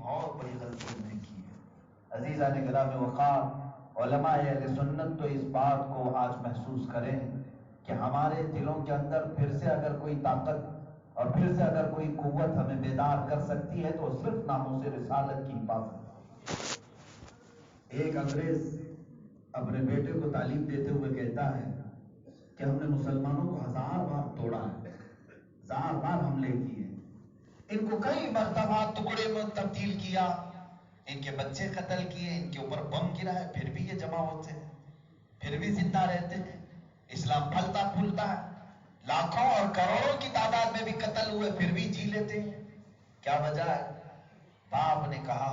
بہت بڑی غلطی ہم نے کی ہے۔ عزیزان گرامی وقار، علماء اہل سنت تو اس بات کو آج محسوس کریں کہ ہمارے دلوں کے اندر پھر سے اگر کوئی طاقت اور پھر سے اگر کوئی قوت ہمیں بیدار کر سکتی ہے تو صرف ناموس رسالت کی حفاظت۔ ایک انگریز اپنے بیٹے کو تعلیم دیتے ہوئے کہتا ہے کہ ہم نے مسلمانوں کو 1000 بار توڑا ہے، 1000 بار حملے کیے، ان کو کئی مرتبہ ٹکڑے میں تبدیل کیا، ان کے بچے قتل کیے، ان کے اوپر بم گرا ہے، پھر بھی یہ جمع ہوتے ہیں، پھر بھی زندہ رہتے ہیں، اسلام پھلتا پھولتا ہے، لاکھوں اور کروڑوں کی تعداد میں بھی قتل ہوئے پھر بھی جی لیتے ہیں۔ کیا وجہ ہے؟ باپ نے کہا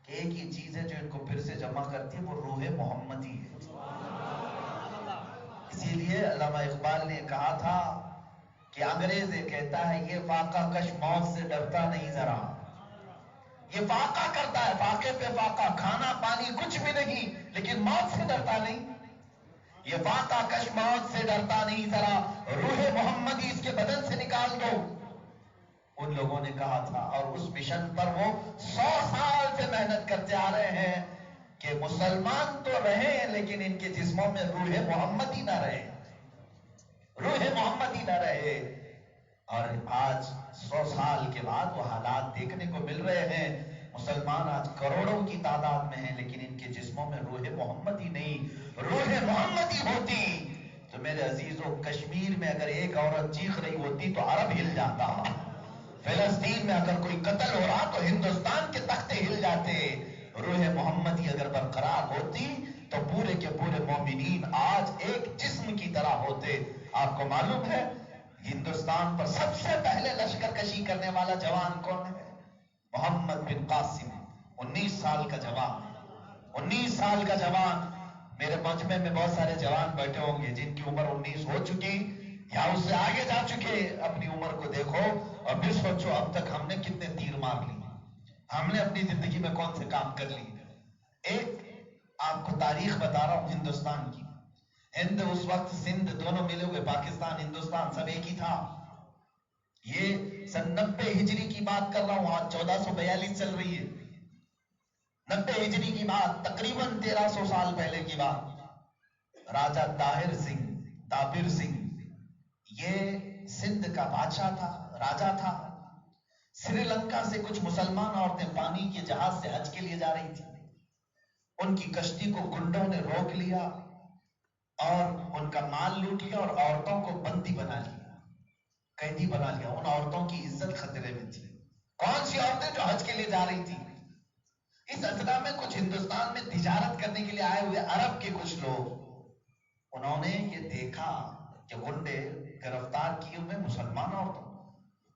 کہ ایک ہی چیز ہے جو ان کو پھر سے جمع کرتی ہے، وہ روح محمدی ہے۔ اسی لیے علامہ اقبال نے کہا تھا کہ انگریز یہ کہتا ہے یہ فاقہ کش موت سے ڈرتا نہیں ذرا، یہ فاقہ کرتا ہے، فاقے پہ فاقہ، کھانا پانی کچھ بھی نہیں لیکن موت سے ڈرتا نہیں، یہ فاقہ کش موت سے ڈرتا نہیں ذرا، روح محمدی اس کے بدن سے نکال دو۔ ان لوگوں نے کہا تھا اور اس مشن پر وہ 100 سال سے محنت کرتے آ رہے ہیں کہ مسلمان تو رہے لیکن ان کے جسموں میں روح محمدی نہ رہے، روح محمدی نہ رہے۔ اور آج 100 سال کے بعد وہ حالات دیکھنے کو مل رہے ہیں، مسلمان آج کروڑوں کی تعداد میں ہیں لیکن ان کے جسموں میں روح محمدی نہیں۔ روح محمدی ہوتی تو میرے عزیزوں کشمیر میں اگر ایک عورت چیخ رہی ہوتی تو عرب ہل جاتا، فلسطین میں اگر کوئی قتل ہو رہا تو ہندوستان کے تختے ہل جاتے۔ روح محمدی اگر برقرار ہوتی تو پورے کے پورے مومنین آج ایک جسم کی طرح ہوتے۔ آپ کو معلوم ہے ہندوستان پر سب سے پہلے لشکر کشی کرنے والا جوان کون ہے؟ محمد بن قاسم، 19 سال کا جوان، 19 سال کا جوان۔ میرے مجمع میں بہت سارے جوان بیٹھے ہوں گے جن کی عمر 19 ہو چکی یا اس سے آگے جا چکے، اپنی عمر کو دیکھو اور پھر سوچو اب تک ہم نے کتنے تیر مار لی، ہم نے اپنی زندگی میں کون سے کام کر لیے۔ ایک آپ کو تاریخ بتا رہا ہوں ہندوستان کی، ہند اس وقت سندھ دونوں ملے ہوئے، پاکستان ہندوستان سب ایک ہی تھا۔ یہ سن 90 ہجری کی بات کر رہا ہوں، آج 1442 چل رہی ہے، 90 ہجری کی بات، تقریباً 1300 سال پہلے کی بات۔ راجہ طاہر سنگھ، دابر سنگھ، یہ سندھ کا بادشاہ تھا، راجہ تھا۔ سری لنکا سے کچھ مسلمان عورتیں پانی کے جہاز سے حج کے لیے جا رہی تھی، ان کی کشتی کو گنڈوں نے روک لیا اور ان کا مال لوٹ لیا اور عورتوں کو بندی بنا لیا، قیدی بنا لیا۔ ان عورتوں کی عزت خطرے میں تھی۔ کون سی عورتیں؟ جو حج کے لیے جا رہی تھی۔ اس اثنا میں کچھ ہندوستان میں تجارت کرنے کے لیے آئے ہوئے عرب کے کچھ لوگ، انہوں نے یہ دیکھا کہ گنڈے گرفتار کیے ہوئے مسلمان عورتوں،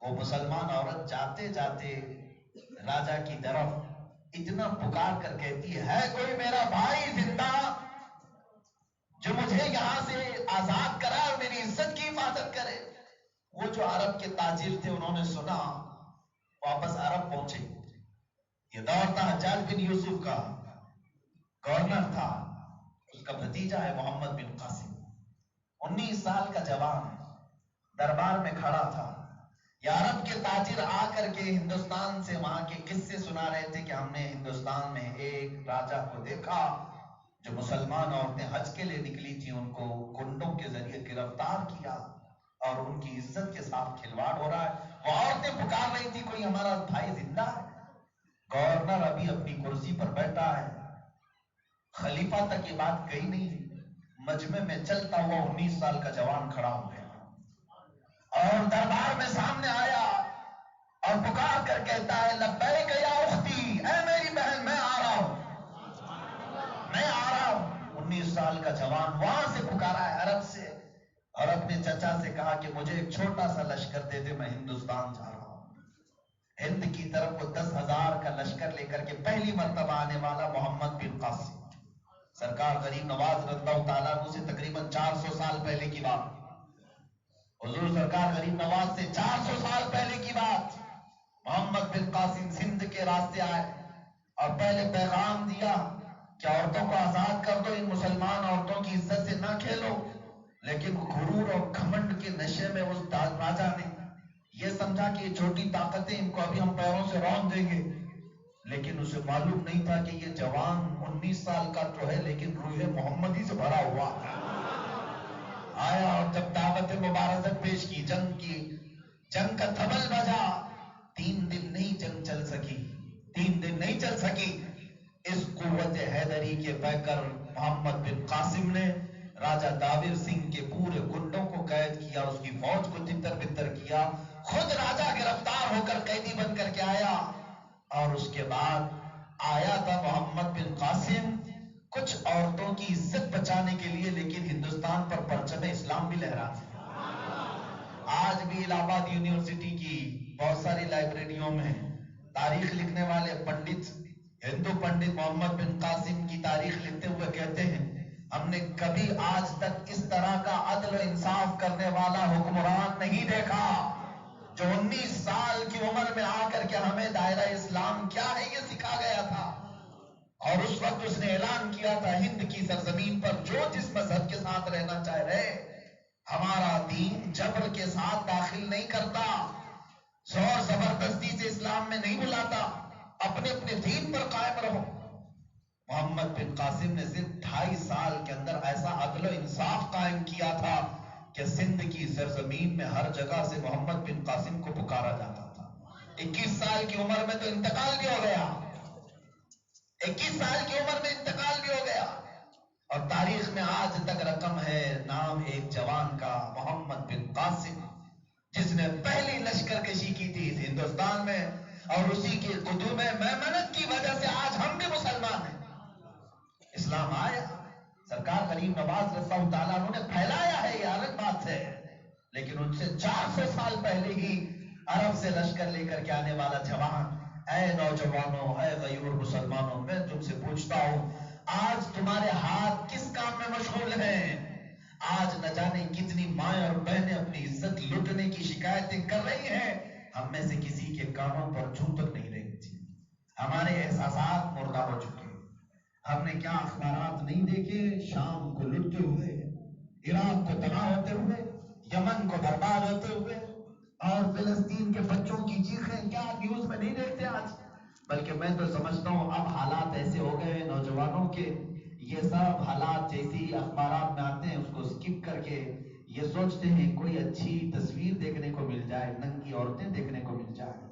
وہ مسلمان عورت جاتے جاتے راجہ کی طرف اتنا پکار کر کہتی ہے کوئی میرا بھائی زندہ جو مجھے یہاں سے آزاد کرا اور میری عزت کی حفاظت کرے۔ وہ جو عرب کے تاجر تھے انہوں نے سنا، واپس عرب پہنچے۔ یہ دور تھا حجاج بن یوسف کا، گورنر تھا، اس کا بھتیجا ہے محمد بن قاسم، 19 سال کا جوان دربار میں کھڑا تھا۔ یہ عرب کے تاجر آ کر کے ہندوستان سے وہاں کے قصے سنا رہے تھے کہ ہم نے ہندوستان میں ایک راجہ کو دیکھا جو مسلمان عورتیں حج کے لیے نکلی تھی ان کو گنڈوں کے ذریعے گرفتار کیا اور ان کی عزت کے ساتھ کھلواڑ ہو رہا ہے۔ وہ عورتیں پکار رہی تھی کوئی ہمارا بھائی زندہ ہے۔ گورنر ابھی اپنی کرسی پر بیٹھا ہے، خلیفہ تک یہ بات کہی نہیں، مجمع میں چلتا ہوا 19 سال کا جوان کھڑا ہو گیا اور دربار میں سامنے آیا اور پکار کر کہتا ہے لبیک یا اختی، اے میری بہن میں آ رہا ہوں، میں آ رہا ہوں۔ 19 سال کا جوان وہاں سے پکارا ہے عرب سے اور اپنے چچا سے کہا کہ مجھے ایک چھوٹا سا لشکر دے دے، میں ہندوستان جا رہا ہوں۔ ہند کی طرف وہ 10,000 کا لشکر لے کر کے پہلی مرتبہ آنے والا محمد بن قاسم، سرکار غریب نواز رضی اللہ تعالیٰ عنہ سے تقریباً 400 سال پہلے کی بات، حضور سرکار غریب نواز سے 400 سال پہلے کی بات۔ محمد بن قاسم سندھ کے راستے آئے اور پہلے پیغام دیا کہ عورتوں کو آزاد کر دو، ان مسلمان عورتوں کی عزت سے نہ کھیلو۔ لیکن غرور اور گھمنڈ کے نشے میں اس راجہ نے یہ سمجھا کہ یہ چھوٹی طاقتیں ان کو ابھی ہم پیروں سے رون دیں گے، معلوم نہیں تھا کہ یہ جوان 19 سال کا تو ہے لیکن روح محمدی سے بھرا ہوا آیا، اور جب دعوت مبارزت پیش کی، جنگ کا دھبل بجا، 3 دن نہیں جنگ چل سکی، 3 دن نہیں چل سکی۔ اس قوت حیدری کے پیکر محمد بن قاسم نے راجہ داور سنگھ کے پورے گنڈوں کو قید کیا، اس کی فوج کو تتر بتر کیا، خود راجہ گرفتار ہو کر قیدی بن کر کے آیا۔ اور اس کے بعد آیا تھا محمد بن قاسم کچھ عورتوں کی عزت بچانے کے لیے، لیکن ہندوستان پر پرچم اسلام بھی لہراتے۔ آج بھی الہ آباد یونیورسٹی کی بہت ساری لائبریریوں میں تاریخ لکھنے والے پنڈت، ہندو پنڈت محمد بن قاسم کی تاریخ لکھتے ہوئے کہتے ہیں، ہم نے کبھی آج تک اس طرح کا عدل و انصاف کرنے والا حکمران نہیں دیکھا جو 19 سال کی عمر میں آ کر کے ہمیں دائرہ اسلام کیا ہے یہ سکھا گیا تھا۔ اور اس وقت اس نے اعلان کیا تھا، ہند کی سرزمین پر جو جس مذہب کے ساتھ رہنا چاہ رہے، ہمارا دین جبر کے ساتھ داخل نہیں کرتا، زور زبردستی سے اسلام میں نہیں بلاتا، اپنے اپنے دین پر قائم رہو۔ محمد بن قاسم نے صرف 2.5 سال کے اندر ایسا عدل و انصاف قائم کیا تھا کہ سندھ کی سرزمین میں ہر جگہ سے محمد بن قاسم کو پکارا جاتا تھا۔ 21 سال کی عمر میں تو انتقال بھی ہو گیا، 21 سال کی عمر میں انتقال بھی ہو گیا، اور تاریخ میں آج تک رقم ہے نام ایک جوان کا، محمد بن قاسم، جس نے پہلی لشکر کشی کی تھی اس ہندوستان میں، اور اسی کے قدوم میمنت کی وجہ سے آج ہم بھی مسلمان ہیں۔ اسلام آیا، سرکار غریب نواز رضی اللہ تعالیٰ عنہ نے پھیلایا ہے، یہ الگ بات ہے، لیکن ان سے 400 سال پہلے ہی عرب سے لشکر لے کر کے آنے والا جوان، اے نوجوانوں، اے غیور مسلمانوں، میں تم سے پوچھتا ہوں آج تمہارے ہاتھ کس کام میں مشغول ہیں؟ آج نہ جانے کتنی مائیں اور بہنیں اپنی عزت لوٹنے کی شکایتیں کر رہی ہیں، ہم میں سے کسی کے کانوں پر جوں تک نہیں رہتی، ہمارے احساسات مردہ ہو چکے۔ ہم نے کیا اخبارات نہیں دیکھے، شام کو لٹتے ہوئے، عراق کو تباہ ہوتے ہوئے، یمن کو برباد ہوتے ہوئے، اور فلسطین کے بچوں کی چیخیں کیا نیوز میں نہیں دیکھتے آج؟ بلکہ میں تو سمجھتا ہوں اب حالات ایسے ہو گئے ہیں نوجوانوں کے، یہ سب حالات جیسی اخبارات میں آتے ہیں اس کو سکپ کر کے یہ سوچتے ہیں کوئی اچھی تصویر دیکھنے کو مل جائے، ننگی عورتیں دیکھنے کو مل جائے۔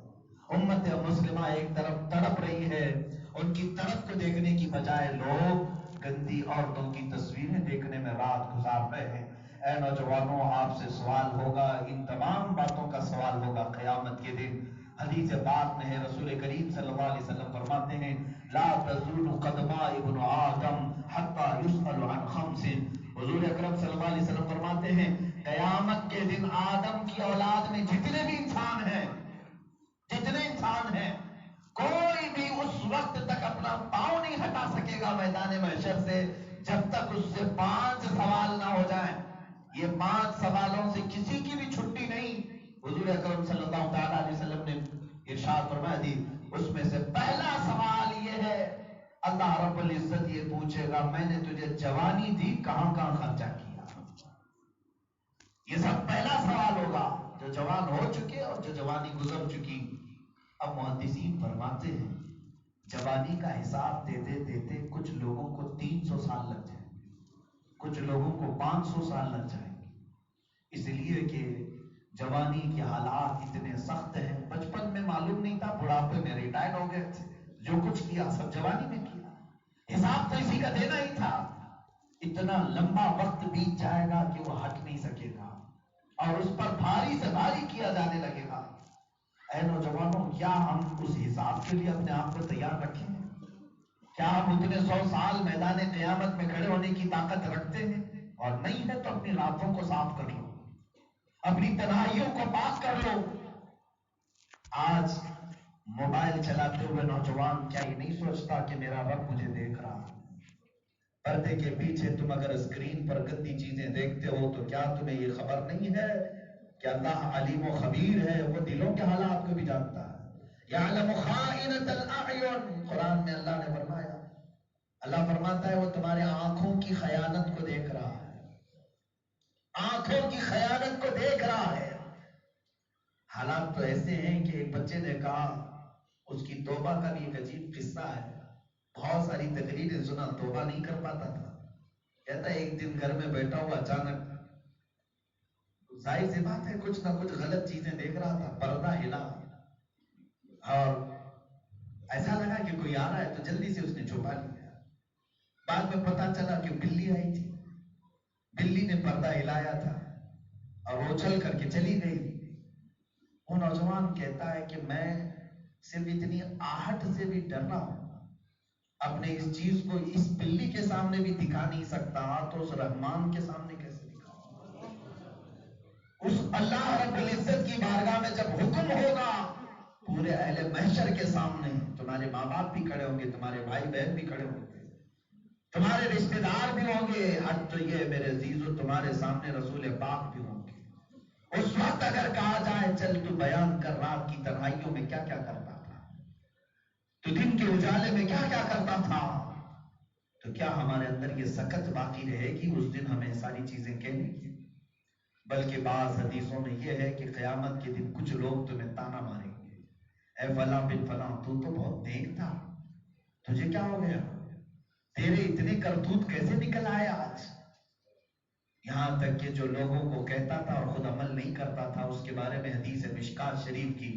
امت مسلمہ ایک طرف تڑپ رہی ہے، ان کی تڑپ کو دیکھنے کی بجائے لوگ گندی عورتوں کی تصویریں دیکھنے میں رات گزار رہے ہیں۔ اے نوجوانوں، آپ سے سوال ہوگا، ان تمام باتوں کا سوال ہوگا قیامت کے دن۔ حدیث پاک میں ہے، رسول کریم صلی اللہ علیہ وسلم فرماتے ہیں، لا تزول قدما ابن آدم حتی یسأل عن خمس۔ حضور اکرم صلی اللہ علیہ وسلم فرماتے ہیں قیامت کے دن آدم کی اولاد میں جتنے بھی انسان ہیں، کوئی بھی اس وقت تک اپنا پاؤں نہیں ہٹا سکے گا میدان محشر سے جب تک اس سے 5 سوال نہ ہو جائیں۔ یہ 5 سوالوں سے کسی کی بھی چھٹی نہیں۔ حضور اکرم صلی اللہ تعالیٰ علیہ وسلم نے ارشاد فرمایا دی، اس میں سے پہلا سوال یہ ہے، اللہ رب العزت یہ پوچھے گا میں نے تجھے جوانی دی کہاں کہاں خرچہ کیا؟ یہ سب پہلا سوال ہوگا، جو جوان ہو چکے اور جو جوانی گزر چکی۔ اب محدثین فرماتے ہیں جوانی کا حساب دیتے دیتے کچھ لوگوں کو 300 سال لگ جائیں گے، کچھ لوگوں کو 500 سال لگ جائیں گے، اس لیے کہ جوانی کے حالات اتنے سخت ہیں۔ بچپن میں معلوم نہیں تھا، بڑھاپے میں ریٹائر ہو گئے تھے، جو کچھ کیا سب جوانی میں کیا، حساب تو اسی کا دینا ہی تھا۔ اتنا لمبا وقت بیت جائے گا کہ وہ ہٹ نہیں سکے گا اور اس پر بھاری سے بھاری کیا جانے لگے گا۔ اے نوجوانوں، کیا ہم اس حساب کے لیے اپنے آپ کو تیار رکھیں ہیں؟ کیا ہم اتنے 100 سال میدان قیامت میں کھڑے ہونے کی طاقت رکھتے ہیں؟ اور نہیں ہے تو اپنی راتوں کو صاف کر لو، اپنی تنہائیوں کو پاک کر لو۔ آج موبائل چلاتے ہوئے نوجوان کیا یہ نہیں سوچتا کہ میرا رب مجھے دیکھ رہا ہے؟ پردے کے پیچھے تم اگر اسکرین پر گندی چیزیں دیکھتے ہو تو کیا تمہیں یہ خبر نہیں ہے کہ اللہ علیم و خبیر ہے، وہ دلوں کے حالات کو بھی جانتا ہے۔ یعلم خائنۃ الاعین، قرآن میں اللہ نے فرمایا، اللہ فرماتا ہے وہ تمہارے آنکھوں کی خیانت کو دیکھ رہا ہے، آنکھوں کی خیانت کو دیکھ رہا ہے۔ حالات تو ایسے ہیں کہ ایک بچے نے کہا اس کی توبہ کا بھی ایک عجیب قصہ ہے. بہت ساری تقریریں سنا, توبہ نہیں کر پاتا تھا. کہتا ہے ایک دن گھر میں بیٹھا ہوا اچانک, ظاہر سی بات ہے کچھ نہ کچھ غلط چیزیں دیکھ رہا تھا, پردہ ہلا اور ایسا لگا کہ کوئی آ رہا ہے تو جلدی سے اس نے چھپا لیا. بعد میں پتا چلا کہ بلی آئی تھی, بلی نے پردہ ہلایا تھا اور وہ اچھل کر کے چلی گئی. وہ نوجوان کہتا ہے کہ میں صرف اتنی آہٹ سے بھی ڈر رہا ہوں, اپنے اس چیز کو اس بلی کے سامنے بھی دکھا نہیں سکتا, تو اس رحمان کے سامنے کیسے دکھاؤں؟ اس اللہ رب العزت کی بارگاہ میں جب حکم ہوگا پورے اہل محشر کے سامنے, تمہارے ماں باپ بھی کھڑے ہوں گے, تمہارے بھائی بہن بھی کھڑے ہوں گے, تمہارے رشتہ دار بھی ہوں گے, حد تو یہ میرے عزیزو تمہارے سامنے رسول پاک بھی ہوں گے. اس وقت اگر کہا جائے چل تو بیان کر رات کی تنہائیوں میں کیا کیا کرتا تھا, تو دن کے اجالے میں کیا کیا کرتا تھا, تو کیا ہمارے اندر یہ سکت باقی رہے گی اس دن ہمیں ساری چیزیں کہنے کی؟ بلکہ بعض حدیثوں میں یہ ہے کہ قیامت کے دن کچھ لوگ تمہیں تانا ماریں گے, اے فلاں بن فلاں تو بہت نیک تھا, تجھے کیا ہو گیا, تیرے اتنے کرتوت کیسے نکل آئے آج؟ یہاں تک کہ جو لوگوں کو کہتا تھا اور خود عمل نہیں کرتا تھا, اس کے بارے میں حدیث مشکات شریف کی,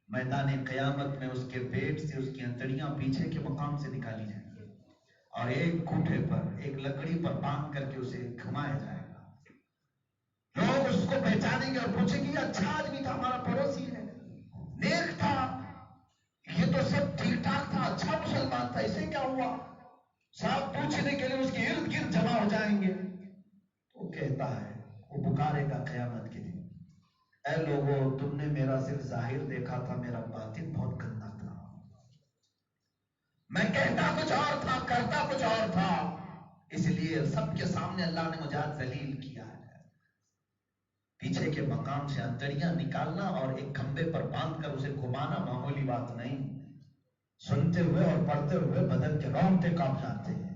میدان قیامت میں اس کے پیٹ سے اس کی انتڑیاں پیچھے کے مقام سے نکالی جائیں گی اور ایک کوٹھے پر ایک لکڑی پر باندھ کر کے اسے گھمایا جائے گا. لوگ اس کو پہچانیں گے اور پوچھیں گے یہ اچھا آدمی تھا, ہمارا پڑوسی ہے, نیک تھا, یہ تو سب ٹھیک ٹھاک تھا, اچھا مسلمان تھا, اسے کیا ہوا؟ صاحب پوچھنے کے لیے اس کے ارد گرد جمع ہو جائیں گے. وہ کہتا ہے, وہ پکارے گا قیامت کے دن, اے لوگوں تم نے میرا صرف ظاہر دیکھا تھا, میرا باطن بہت گندا تھا, میں کہتا کچھ اور تھا کرتا کچھ اور تھا, اس لیے سب کے سامنے اللہ نے مجھے ذلیل کیا ہے. پیچھے کے مقام سے انتڑیاں نکالنا اور ایک کھمبے پر باندھ کر اسے گھمانا معمولی بات نہیں. سنتے ہوئے اور پڑھتے ہوئے بدن کے رونگٹے کانپ جاتے ہیں.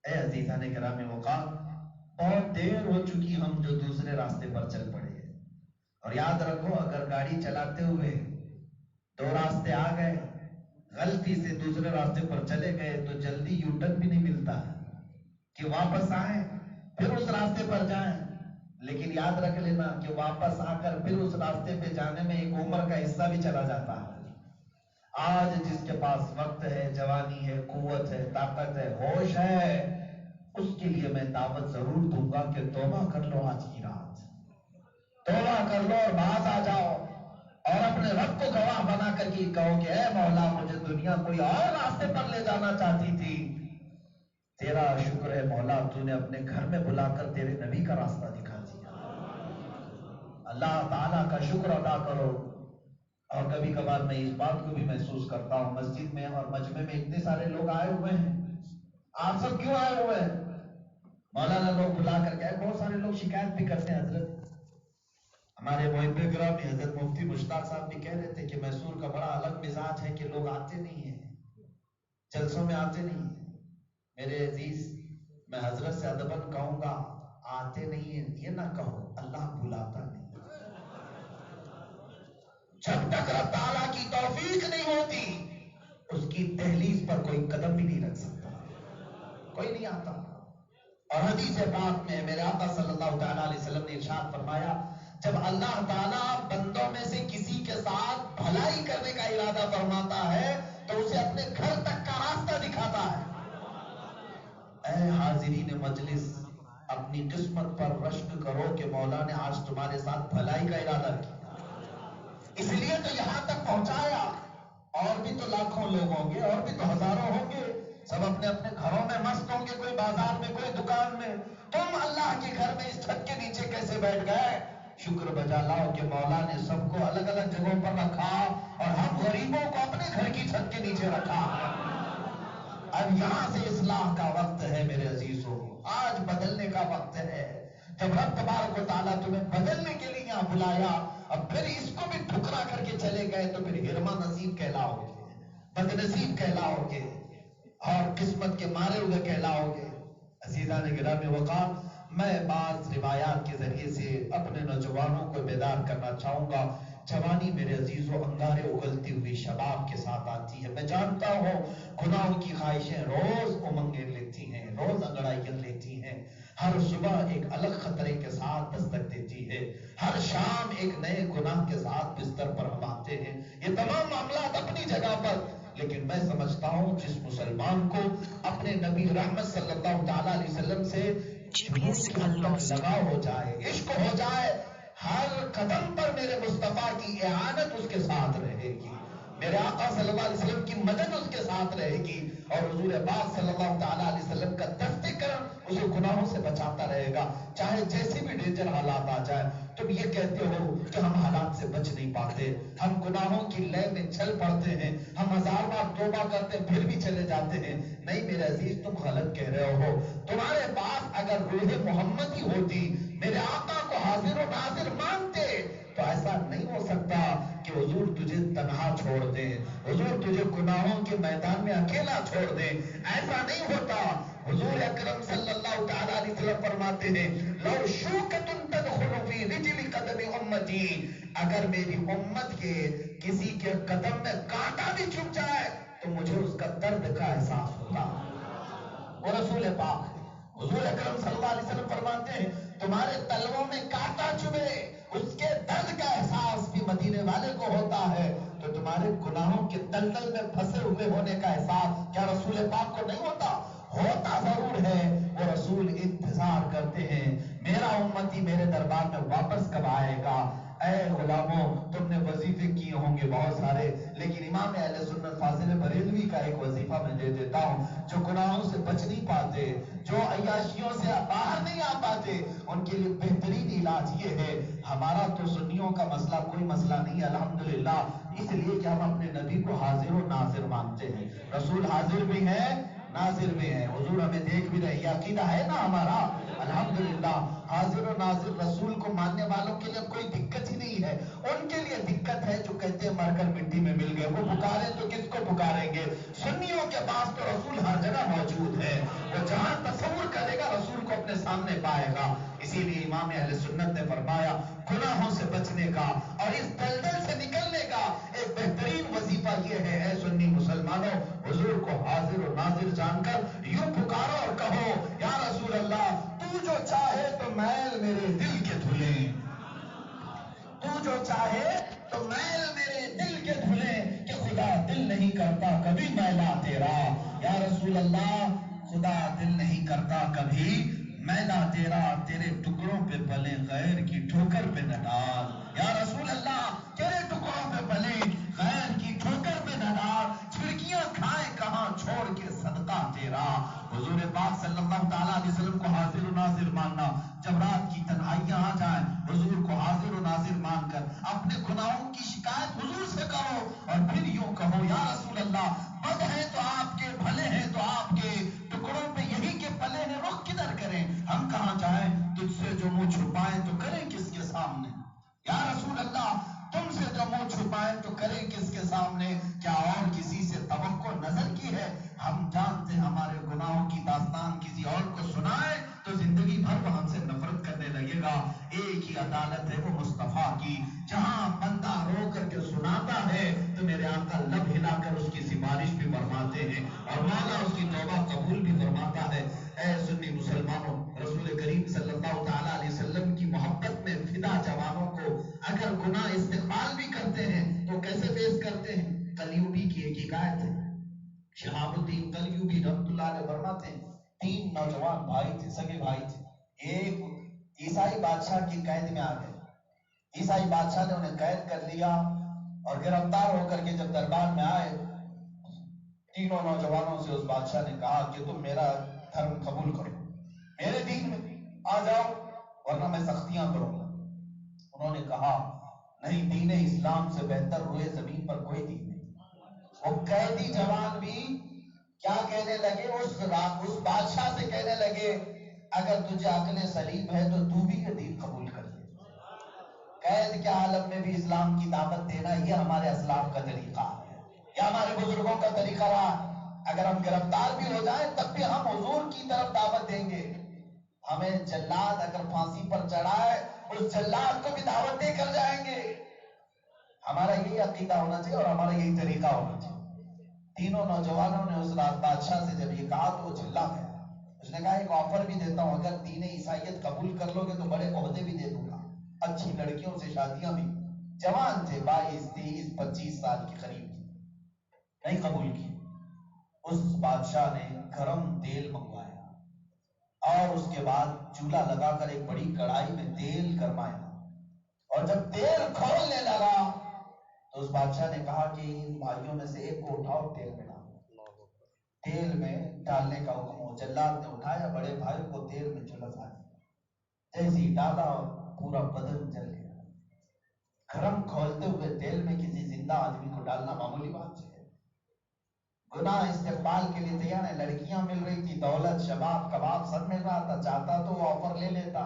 اے عزیزان کرام وقار, بہت دیر ہو چکی ہم جو دوسرے راستے پر چل پڑے, اور یاد رکھو اگر گاڑی چلاتے ہوئے دو راستے آ گئے, غلطی سے دوسرے راستے پر چلے گئے تو جلدی یو ٹرن بھی نہیں ملتا کہ واپس آئیں پھر اس راستے پر جائیں. لیکن یاد رکھ لینا کہ واپس آ کر پھر اس راستے پہ جانے میں ایک عمر کا حصہ بھی چلا جاتا ہے. آج جس کے پاس وقت ہے, جوانی ہے, قوت ہے, طاقت ہے, ہوش ہے, اس کے لیے میں دعوت ضرور دوں گا کہ توبہ کر لو, آج کی رات توبہ کر لو اور باز آ جاؤ اور اپنے رب کو گواہ بنا کر کے کہو کہ اے مولا مجھے دنیا کوئی اور راستے پر لے جانا چاہتی تھی, تیرا شکر ہے مولا تو نے اپنے گھر میں بلا کر تیرے نبی کا راستہ دکھا دیا. اللہ تعالیٰ کا شکر ادا کرو. اور کبھی کبھار میں اس بات کو بھی محسوس کرتا ہوں, مسجد میں اور مجمع میں اتنے سارے لوگ آئے ہوئے ہیں, آپ سب کیوں آئے ہوئے ہیں؟ مولانا لوگ بلا کر گئے, بہت سارے لوگ شکایت بھی کرتے ہیں. حضرت ہمارے محب گرامی حضرت مفتی مشتاق صاحب بھی کہہ رہے تھے کہ محصور کا بڑا الگ مزاج ہے کہ لوگ آتے نہیں ہیں, جلسوں میں آتے نہیں ہیں. میرے عزیز, میں حضرت سے ادباً کہوں گا آتے نہیں ہیں یہ نہ کہو, اللہ بلاتا نہیں. جب تک رب تعالیٰ کی توفیق نہیں ہوتی اس کی دہلیز پر کوئی قدم بھی نہیں رکھ سکتا, کوئی نہیں آتا. اور حدیث پاک میں میرے آقا صلی اللہ تعالیٰ علیہ وسلم نے ارشاد فرمایا, جب اللہ تعالیٰ بندوں میں سے کسی کے ساتھ بھلائی کرنے کا ارادہ فرماتا ہے تو اسے اپنے گھر تک کا راستہ دکھاتا ہے. اے حاضرین مجلس, اپنی قسمت پر رشک کرو کہ مولا نے آج تمہارے ساتھ بھلائی کا ارادہ کیا, اس لیے تو یہاں تک پہنچایا. اور بھی تو لاکھوں لوگ ہوں گے, اور بھی تو ہزاروں ہوں گے, سب اپنے اپنے گھروں میں مست ہوں گے, کوئی بازار میں, کوئی دکان میں. تم اللہ کے گھر میں اس چھت کے نیچے کیسے بیٹھ گئے؟ شکر بجا لاؤ کہ مولا نے سب کو الگ الگ جگہوں پر رکھا اور ہم غریبوں کو اپنے گھر کی چھت کے نیچے رکھا. اب یہاں سے اصلاح کا وقت ہے میرے عزیزوں, آج بدلنے کا وقت ہے. جب رب تبارک و تعالیٰ تمہیں بدلنے کے لیے یہاں بلایا, اب پھر اس کو بھی ٹھکرا کر کے چلے گئے تو پھر ہرما نصیب کہلاؤ گے, بد نصیب کہلاؤ گے, اور قسمت کے مارے ہوئے کہلاؤ گے. عزیزان گرامی وقار, میں بعض روایات کے ذریعے سے اپنے نوجوانوں کو بیدار کرنا چاہوں گا. جوانی میرے عزیزوں انگارے اگلتی ہوئی شباب کے ساتھ آتی میں جانتا ہوں گناہوں کی خواہشیں روز امنگیں لیتی ہیں، روز انگڑائیاں لیتی ہیں، ہر صبح ایک الگ خطرے کے ساتھ دستک دیتی ہے، ہر شام ایک نئے گناہ کے ساتھ بستر پر ہم آتے ہیں۔ یہ تمام معاملات اپنی جگہ پر، لیکن میں سمجھتا ہوں جس مسلمان کو اپنے نبی رحمت صلی اللہ تعالیٰ علیہ وسلم سے لگاؤ ہو جائے، عشق ہو جائے، ہر قدم پر میرے مصطفیٰ کی اعانت اس کے ساتھ رہے گی، میرے آقا صلی اللہ علیہ وسلم کی مدد اس کے ساتھ رہے گی، اور حضور پاک صلی اللہ تعالیٰ علیہ وسلم کا تذکر اسے گناہوں سے بچاتا رہے گا، چاہے جیسی بھی ڈینجر حالات آ جائے۔ تم یہ کہتے ہو کہ ہم حالات سے بچ نہیں پاتے، ہم گناہوں کی لے میں چل پڑتے ہیں، ہم 1000 بار توبہ کرتے ہیں پھر بھی چلے جاتے ہیں۔ نہیں میرے عزیز، تم غلط کہہ رہے ہو۔ تمہارے پاس اگر روح محمدی ہوتی، میرے آقا کو حاضر و ناظر مانتے، تو ایسا نہیں ہو سکتا کہ حضور تجھے تنہا چھوڑ دیں، حضور تجھے گناہوں کے میدان میں اکیلا چھوڑ دیں، ایسا نہیں ہوتا۔ حضور اکرم صلی اللہ تعالیٰ علیہ وسلم فرماتے ہیں لو شوکۃ تدخل فی رجل قدم امتی، اگر میری امت کے کسی کے قدم میں کانٹا بھی چھپ جائے تو مجھے اس کا درد کا احساس ہوتا۔ وہ رسول پاک حضور اکرم صلی اللہ علیہ وسلم فرماتے ہیں تمہارے تلووں میں کانٹا چبھے، اس کے درد کا احساس بھی مدینے والے کو ہوتا ہے، تو تمہارے گناہوں کے دلدل میں پھنسے ہوئے ہونے کا احساس کیا رسول پاک کو نہیں ہوتا؟ ہوتا ضرور ہے۔ وہ رسول انتظار کرتے ہیں میرا امتی میرے دربار میں واپس کب آئے گا۔ اے غلاموں، تم نے وظیفے کیے ہوں گے بہت سارے، لیکن امام اہل سنت فاضل بریلوی کا ایک وظیفہ میں دے دیتا ہوں۔ جو گناہوں سے بچ نہیں پاتے، جو عیاشیوں سے باہر نہیں آ پاتے، ان کے لیے بہترین علاج یہ ہے۔ ہمارا تو سنیوں کا مسئلہ کوئی مسئلہ نہیں ہے الحمدللہ، اس لیے کہ ہم اپنے نبی کو حاضر و ناظر مانتے ہیں۔ رسول حاضر بھی ہے، ناظر بھی ہے، حضور ہمیں دیکھ بھی رہے، یہ عقیدہ ہے نا ہمارا الحمدللہ۔ حاضر و ناظر رسول کو ماننے والوں کے لیے کوئی دقت ہی نہیں ہے، ان کے لیے دقت ہے جو کہتے ہیں مر کر مٹی میں مل گئے، وہ پکارے تو کس کو پکاریں گے؟ سنیوں کے پاس تو رسول ہر جگہ موجود ہے، وہ جہاں تصور کرے گا رسول کو اپنے سامنے پائے گا۔ اسی لیے امام اہل سنت نے فرمایا گناہوں سے بچنے کا اور اس دلدل سے نکلنے کا ایک بہترین وظیفہ یہ ہے، اے سنی مسلمانوں، حضور کو حاضر و ناظر جان کر یوں پکارو اور کہو یا رسول اللہ تو جو چاہے تو میل میرے دل کے دھلیں، تو جو چاہے تو میل میرے دل کے دھلیں، کہ خدا دل نہیں کرتا کبھی میلا تیرا، یا رسول اللہ خدا دل نہیں کرتا کبھی میلا تیرا، تیرے ٹکڑوں پہ پلے غیر کی ٹھوکر پہ نہ ڈال، یا رسول اللہ تیرے ٹکڑوں پہ پلے غیر کی ٹھوکر پہ نہ ڈال، چھڑکیاں کھائے کہاں چھوڑ کے صدقہ تیرا۔ حضور پاک صلی اللہ تعالیٰ علیہ وسلم کو حاضر و ناظر ماننا، جب رات کی تنہائیاں آ جائیں حضور کو حاضر و ناظر مان کر اپنے گناہوں کی شکایت حضور سے کرو، اور پھر یوں کہو یا رسول اللہ بد ہیں تو آپ کے، بھلے ہیں تو آپ کے، ٹکڑوں پہ یہی کے پلے ہیں، رخ کدھر کریں، ہم کہاں جائیں، تجھ سے جو منہ چھپائیں تو کریں کس کے سامنے، یا رسول اللہ تم سے جو منہ چھپائیں تو کریں کس کے سامنے، کیا اور کسی سے توقع نظر کی ہے؟ ہم جانتے ہیں ہمارے گناہوں کی داستان کسی اور کو سنائے تو زندگی بھر وہ ہم سے نفرت کرنے لگے گا۔ ایک ہی عدالت ہے وہ مصطفیٰ کی، جہاں بندہ رو کر کے سناتا ہے تو میرے آقا لب ہلا کر اس کی سفارش بھی فرماتے ہیں اور مولا اس کی توبہ قبول بھی فرماتا ہے۔ اے سنی مسلمانوں، رسول کریم صلی اللہ تعالیٰ علیہ وسلم کی محبت میں فدا جوانوں کو اگر گناہ استقبال بھی کرتے ہیں تو کیسے فیس کرتے ہیں؟ کلیوبی کی ایک حکایت ہے، شہاب الدین کلیوبی رحمۃ اللہ علیہ فرماتے ہیں 3 نوجوان بھائی تھے، سگے بھائی تھے، ایک عیسائی بادشاہ کی قید میں آ گئے، عیسائی بادشاہ نے انہیں قید کر لیا اور گرفتار ہو کر کے جب دربار میں آئے، تینوں نوجوانوں سے اس بادشاہ نے کہا کہ تم میرا دھرم قبول کرو، میرے دین میں آ جاؤ ورنہ میں سختیاں کروں گا۔ انہوں نے کہا نہیں، دین اسلام سے بہتر روئے زمین پر کوئی دین نہیں۔ وہ قیدی جوان بھی کیا کہنے لگے، اس بادشاہ سے کہنے لگے اگر تجھے عقل سلیم ہے تو بھی یہ دین قبول کر لے۔ قید کے عالم میں بھی اسلام کی دعوت دینا یہ ہمارے اسلاف کا طریقہ ہے، یہ ہمارے بزرگوں کا طریقہ رہا۔ اگر ہم گرفتار بھی ہو جائیں تب بھی ہم حضور کی طرف دعوت دیں گے۔ ہمیں جلاد اگر پھانسی پر چڑھائے اس جلاد کو بھی دعوت دے کر جائیں گے۔ ہمارا یہی عقیدہ ہونا چاہیے اور ہمارا یہی طریقہ ہونا چاہیے۔ تینوں نوجوانوں نے اس رات بادشاہ سے جب یہ کہا تو وہ چلا گیا. اس نے کہا ایک آفر بھی دیتا ہوں، اگر دین عیسائیت قبول کر لو گے تو بڑے عہدے بھی دے دوں گا، اچھی لڑکیوں سے شادیاں بھی. جوان تھے، 22 23 25 سال کے قریب تھے. نہیں قبول کی. اس بادشاہ نے گرم تیل منگوایا اور اس کے بعد چولہا لگا کر ایک بڑی کڑھائی میں تیل گرمایا، اور جب تیل کھولنے لگا تو اس بادشاہ نے کہا کہ ان بھائیوں میں سے ایک کو اٹھاؤ، تیل میں ڈالو. تیل میں ڈالنے کا حکم ہو. جلاد نے اٹھایا، بڑے بھائی کو تیل میں جھلسا دیا. جیسے ہی ڈالا اور پورا بدن جل گیا. گرم کھولتے ہوئے تیل میں کسی زندہ آدمی کو ڈالنا معمولی بات ہے. گناہ استقبال کے لیے تیار ہے. لڑکیاں مل رہی تھی، دولت، شباب، کباب سب مل رہا تھا. چاہتا تو وہ آفر لے لیتا،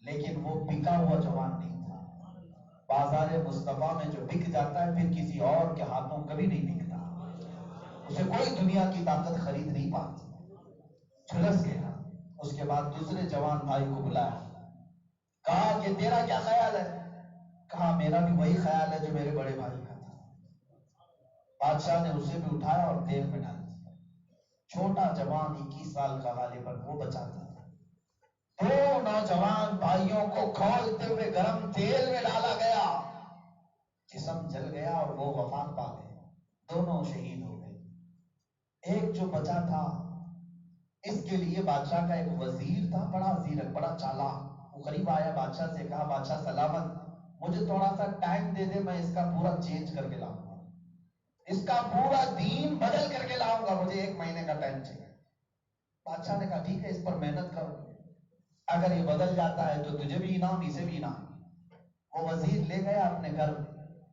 لیکن وہ بکا ہوا جوان نہیں تھا. بازار مصطفیٰ میں جو بک جاتا ہے پھر کسی اور کے ہاتھوں کبھی نہیں بکتا. اسے کوئی دنیا کی طاقت خرید نہیں پاتی. جھلس گیا. اس کے بعد دوسرے جوان بھائی کو بلایا، کہا کہ تیرا کیا خیال ہے؟ کہا میرا بھی وہی خیال ہے جو میرے بڑے بھائی کا تھا. بادشاہ نے اسے بھی اٹھایا اور تیل میں ڈال دیا. چھوٹا جوان 21 سال کا غالباً وہ بچاتا تھا. دو نوجوان بھائیوں کو کھولتے ہوئے گرم تیل میں ڈالا گیا. جسم جل گیا اور وہ وفات پا گئے. دونوں شہید ہو گئے. ایک جو بچا تھا، اس کے لیے بادشاہ کا ایک وزیر تھا، بڑا زیرک، بڑا چالاک. وہ قریب آیا بادشاہ سے، کہا بادشاہ سلامت، مجھے تھوڑا سا ٹائم دے دے، میں اس کا پورا چینج کر کے لاؤں گا، اس کا پورا دین بدل کر کے لاؤں گا، مجھے 1 مہینے کا ٹائم چاہیے. بادشاہ نے کہا ٹھیک ہے، اس پر محنت کرو، اگر یہ بدل جاتا ہے تو تجھے بھی انعام، اسے بھی انعام. وہ وزیر لے گیا اپنے گھر.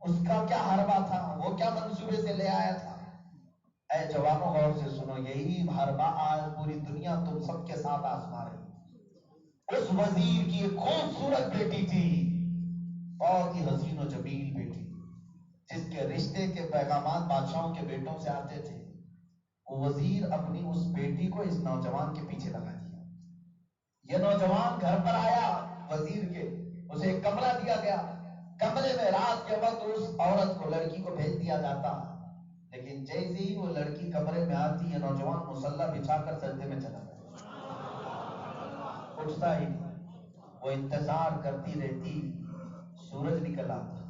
اس کا کیا حربہ تھا، وہ کیا منصوبے سے لے آیا تھا. اے جوانوں غور سے سنو، یہی حربہ آج پوری دنیا تم سب کے ساتھ آزما رہی. اس وزیر کی ایک خوبصورت بیٹی تھی، بہت ہی حسین و جمیل بیٹی، جس کے رشتے کے پیغامات بادشاہوں کے بیٹوں سے آتے تھے. وہ وزیر اپنی اس بیٹی کو اس نوجوان کے پیچھے لگا دیا. یہ نوجوان گھر پر آیا وزیر کے، اسے ایک کمرہ دیا گیا. کمرے میں رات کے وقت اس عورت کو، لڑکی کو بھیج دیا جاتا، لیکن جیسے ہی وہ لڑکی کمرے میں آتی، یہ نوجوان مسلح بچھا کر سجدے میں چلا گیا. اٹھتا ہی وہ انتظار کرتی رہتی، سورج نکل آتا،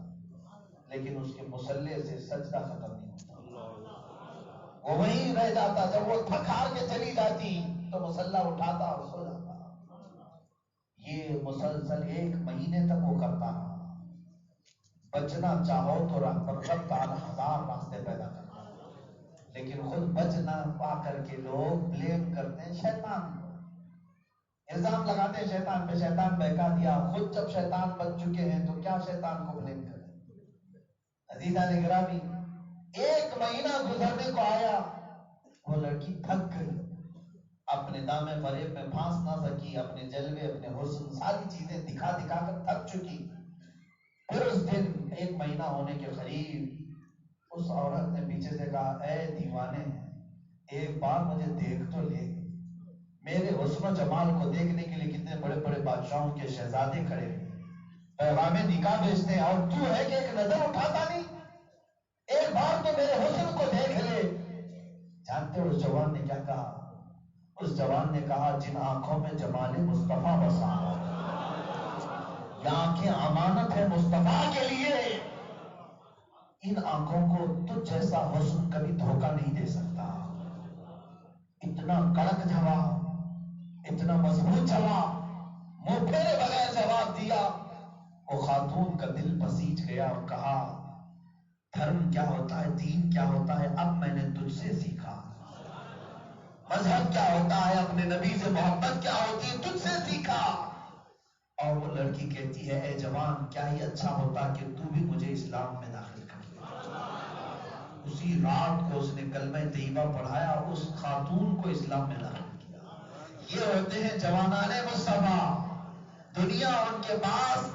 لیکن اس کے مسلح سے سجدہ ختم نہیں ہوتا. وہ وہیں رہ جاتا. جب وہ تھک ہار کے چلی جاتی تو مسلح اٹھاتا اور سو جاتا. یہ مسلسل 1 مہینے تک وہ کرتا رہا. بچنا چاہو تو رب تعالی 1000 راستے پیدا کرتا ہے، لیکن خود بچ نہ پا کر کے لوگ بلیم کرتے ہیں شیطان کو، الزام لگاتے ہیں شیطان پہ، شیطان بہکا دیا. خود جب شیطان بن چکے ہیں تو کیا شیطان کو بلیم کریں. عزیزان گرامی، 1 مہینہ گزرنے کو آیا، وہ لڑکی تھک گئی، اپنے دامے فریب میں پھانس نہ سکی، اپنے جلوے، اپنے حسن، ساری چیزیں دکھا دکھا کر تھک چکی. پھر اس دن 1 مہینہ ہونے کے قریب اس عورت نے پیچھے سے کہا، اے دیوانے، ایک بار مجھے دیکھ تو لے. میرے حسن و جمال کو دیکھنے کے لیے کتنے بڑے بڑے بادشاہوں کے شہزادے کھڑے ہیں، پیغام نکاح بھیجتے ہیں، اور تو ہے کہ ایک نظر اٹھاتا نہیں. ایک بار تو میرے حسن کو دیکھ لے. جانتے ہو اس جوان نے کیا کہا؟ اس جوان نے کہا، جن آنکھوں میں جمال مصطفیٰ بسا، یہ آنکھیں امانت ہے مصطفیٰ کے لیے. ان آنکھوں کو تجھ جیسا حسن کبھی دھوکہ نہیں دے سکتا. اتنا کڑک جواب، اتنا مضبوط جواب، منہ پھیرے بغیر جواب دیا. وہ خاتون کا دل پسیج گیا اور کہا، دھرم کیا ہوتا ہے، دین کیا ہوتا ہے، اب میں نے تجھ سے سیکھا. مذہب کیا ہوتا ہے، اپنے نبی سے محبت کیا ہوتی ہے، تجھ سے سیکھا. اور وہ لڑکی کہتی ہے، اے جوان، کیا ہی اچھا ہوتا کہ تو بھی مجھے اسلام میں داخل کر دے. اسی رات کو اس نے کلمہ طیبہ پڑھایا، اس خاتون کو اسلام میں داخل کیا. یہ ہوتے ہیں جوانان مصطفیٰ. دنیا ان کے پاس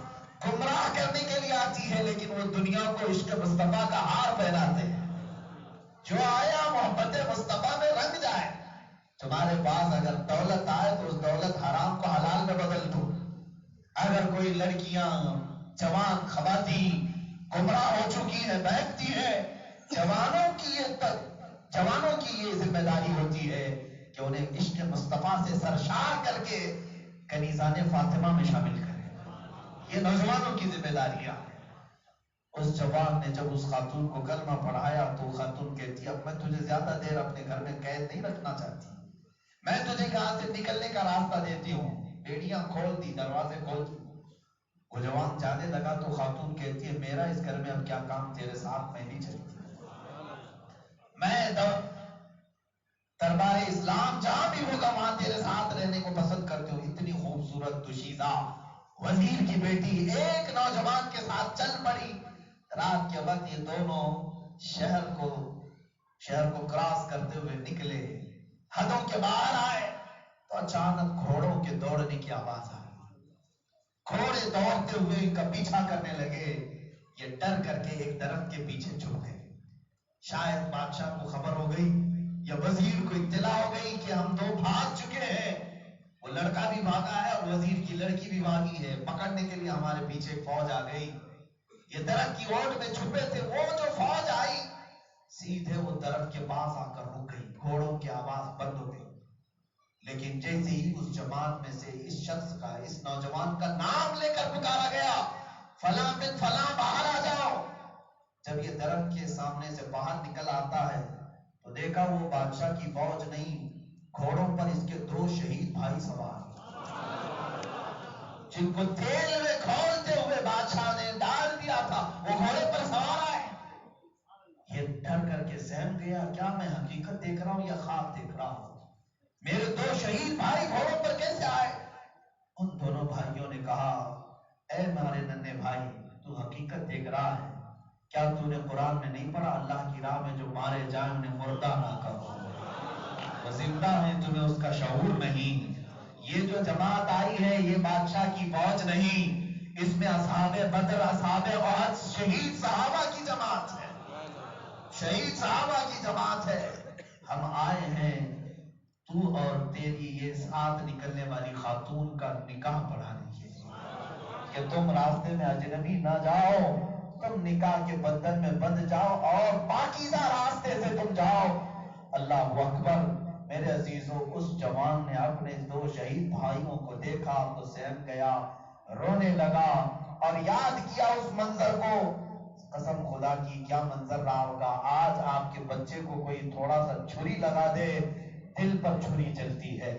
گمراہ کرنے کے لیے آتی ہے، لیکن وہ دنیا کو عشق مصطفیٰ کا ہار پہناتے ہیں. جو آیا محبت مصطفیٰ میں رنگ جائے. تمہارے پاس اگر دولت آئے تو اس دولت حرام کو حلال میں بدل دو. اگر کوئی لڑکیاں، جوان خواتین گمراہ ہو چکی ہیں، بہکتی ہیں، جوانوں کی یہ کہ انہیں عشق مصطفیٰ سے سرشار کر کے کنیزان فاطمہ میں شامل کریں. یہ نوجوانوں کی ذمہ داریاں. اس جوان نے جب اس خاتون کو کلمہ پڑھایا تو خاتون کہتی اب میں تجھے زیادہ دیر اپنے گھر میں قید نہیں رکھنا چاہتی, میں تجھے یہاں سے نکلنے کا راستہ دیتی ہوں. بیڑیاں کھول دی, دروازے کھول دی. وہ جوان جانے لگا تو خاتون کہتی ہے میرا اس گھر میں اب کیا کام, تیرے ساتھ میں نہیں چلتی. میں دربار اسلام جہاں بھی ہوگا وہاں تیرے ساتھ رہنے کو پسند کرتے ہو. اتنی خوبصورت دوشیزہ وزیر کی بیٹی ایک نوجوان کے ساتھ چل پڑی. رات کے وقت یہ دونوں شہر کو کراس کرتے ہوئے نکلے, حدوں کے باہر آئے تو اچانک گھوڑوں کے دوڑنے کی آواز آئی. گھوڑے دوڑتے ہوئے ان کا پیچھا کرنے لگے. یہ ڈر کر کے ایک درخت کے پیچھے چھپ گئے. شاید بادشاہ کو خبر ہو گئی یا وزیر کو اطلاع ہو گئی کہ ہم دو بھاگ چکے ہیں. وہ لڑکا بھی بھاگا ہے اور وزیر کی لڑکی بھی بھاگی ہے. پکڑنے کے لیے ہمارے پیچھے فوج آ گئی. یہ درخت کی اوٹ میں چھپے تھے. وہ جو فوج آئی سیدھے وہ درخت کے پاس آ کر رک گئی. گھوڑوں کی آواز بند ہو گئی. لیکن جیسے ہی اس جماعت میں سے اس شخص کا, اس نوجوان کا نام لے کر پکارا گیا, فلاں بن فلاں باہر آ جاؤ. جب یہ درخت کے سامنے سے باہر نکل آتا ہے تو دیکھا وہ بادشاہ کی فوج نہیں, گھوڑوں پر اس کے دو شہید بھائی سوار, جن کو تیل میں کھولتے ہوئے بادشاہ نے ڈال دیا تھا, وہ گھوڑے پر سوار آئے. یہ ڈر کر کے سہم گیا, کیا میں حقیقت دیکھ رہا ہوں یا خواب دیکھ رہا ہوں؟ میرے دو شہید بھائی گھوڑوں پر کیسے آئے؟ ان دونوں بھائیوں نے کہا اے ہمارے ننھے بھائی, تو حقیقت دیکھ رہا ہے, کیا تو نے قرآن میں نہیں پڑھا اللہ کی راہ میں جو مارے جائیں انہیں مردہ نہ کرو, وہ زندہ ہیں تمہیں اس کا شعور نہیں. یہ جو جماعت آئی ہے یہ بادشاہ کی فوج نہیں, اس میں اصحاب بدر, اصحاب احد, شہید صحابہ کی جماعت ہے, شہید صحابہ کی جماعت ہے. ہم آئے ہیں تو اور تیری یہ ساتھ نکلنے والی خاتون کا نکاح پڑھانے کے لیے کہ تم راستے میں اجنبی نہ جاؤ, تم نکاح کے بندھن میں بندھ جاؤ اور پاکیزہ راستے سے تم جاؤ. اللہ اکبر. میرے عزیزوں, اس جوان نے اپنے دو شہید بھائیوں کو دیکھا تو سہم گیا, رونے لگا اور یاد کیا اس منظر کو. قسم خدا کی کیا منظر رہا ہوگا. آج آپ کے بچے کو کوئی تھوڑا سا چھری لگا دے, دل پر چھری چلتی ہے.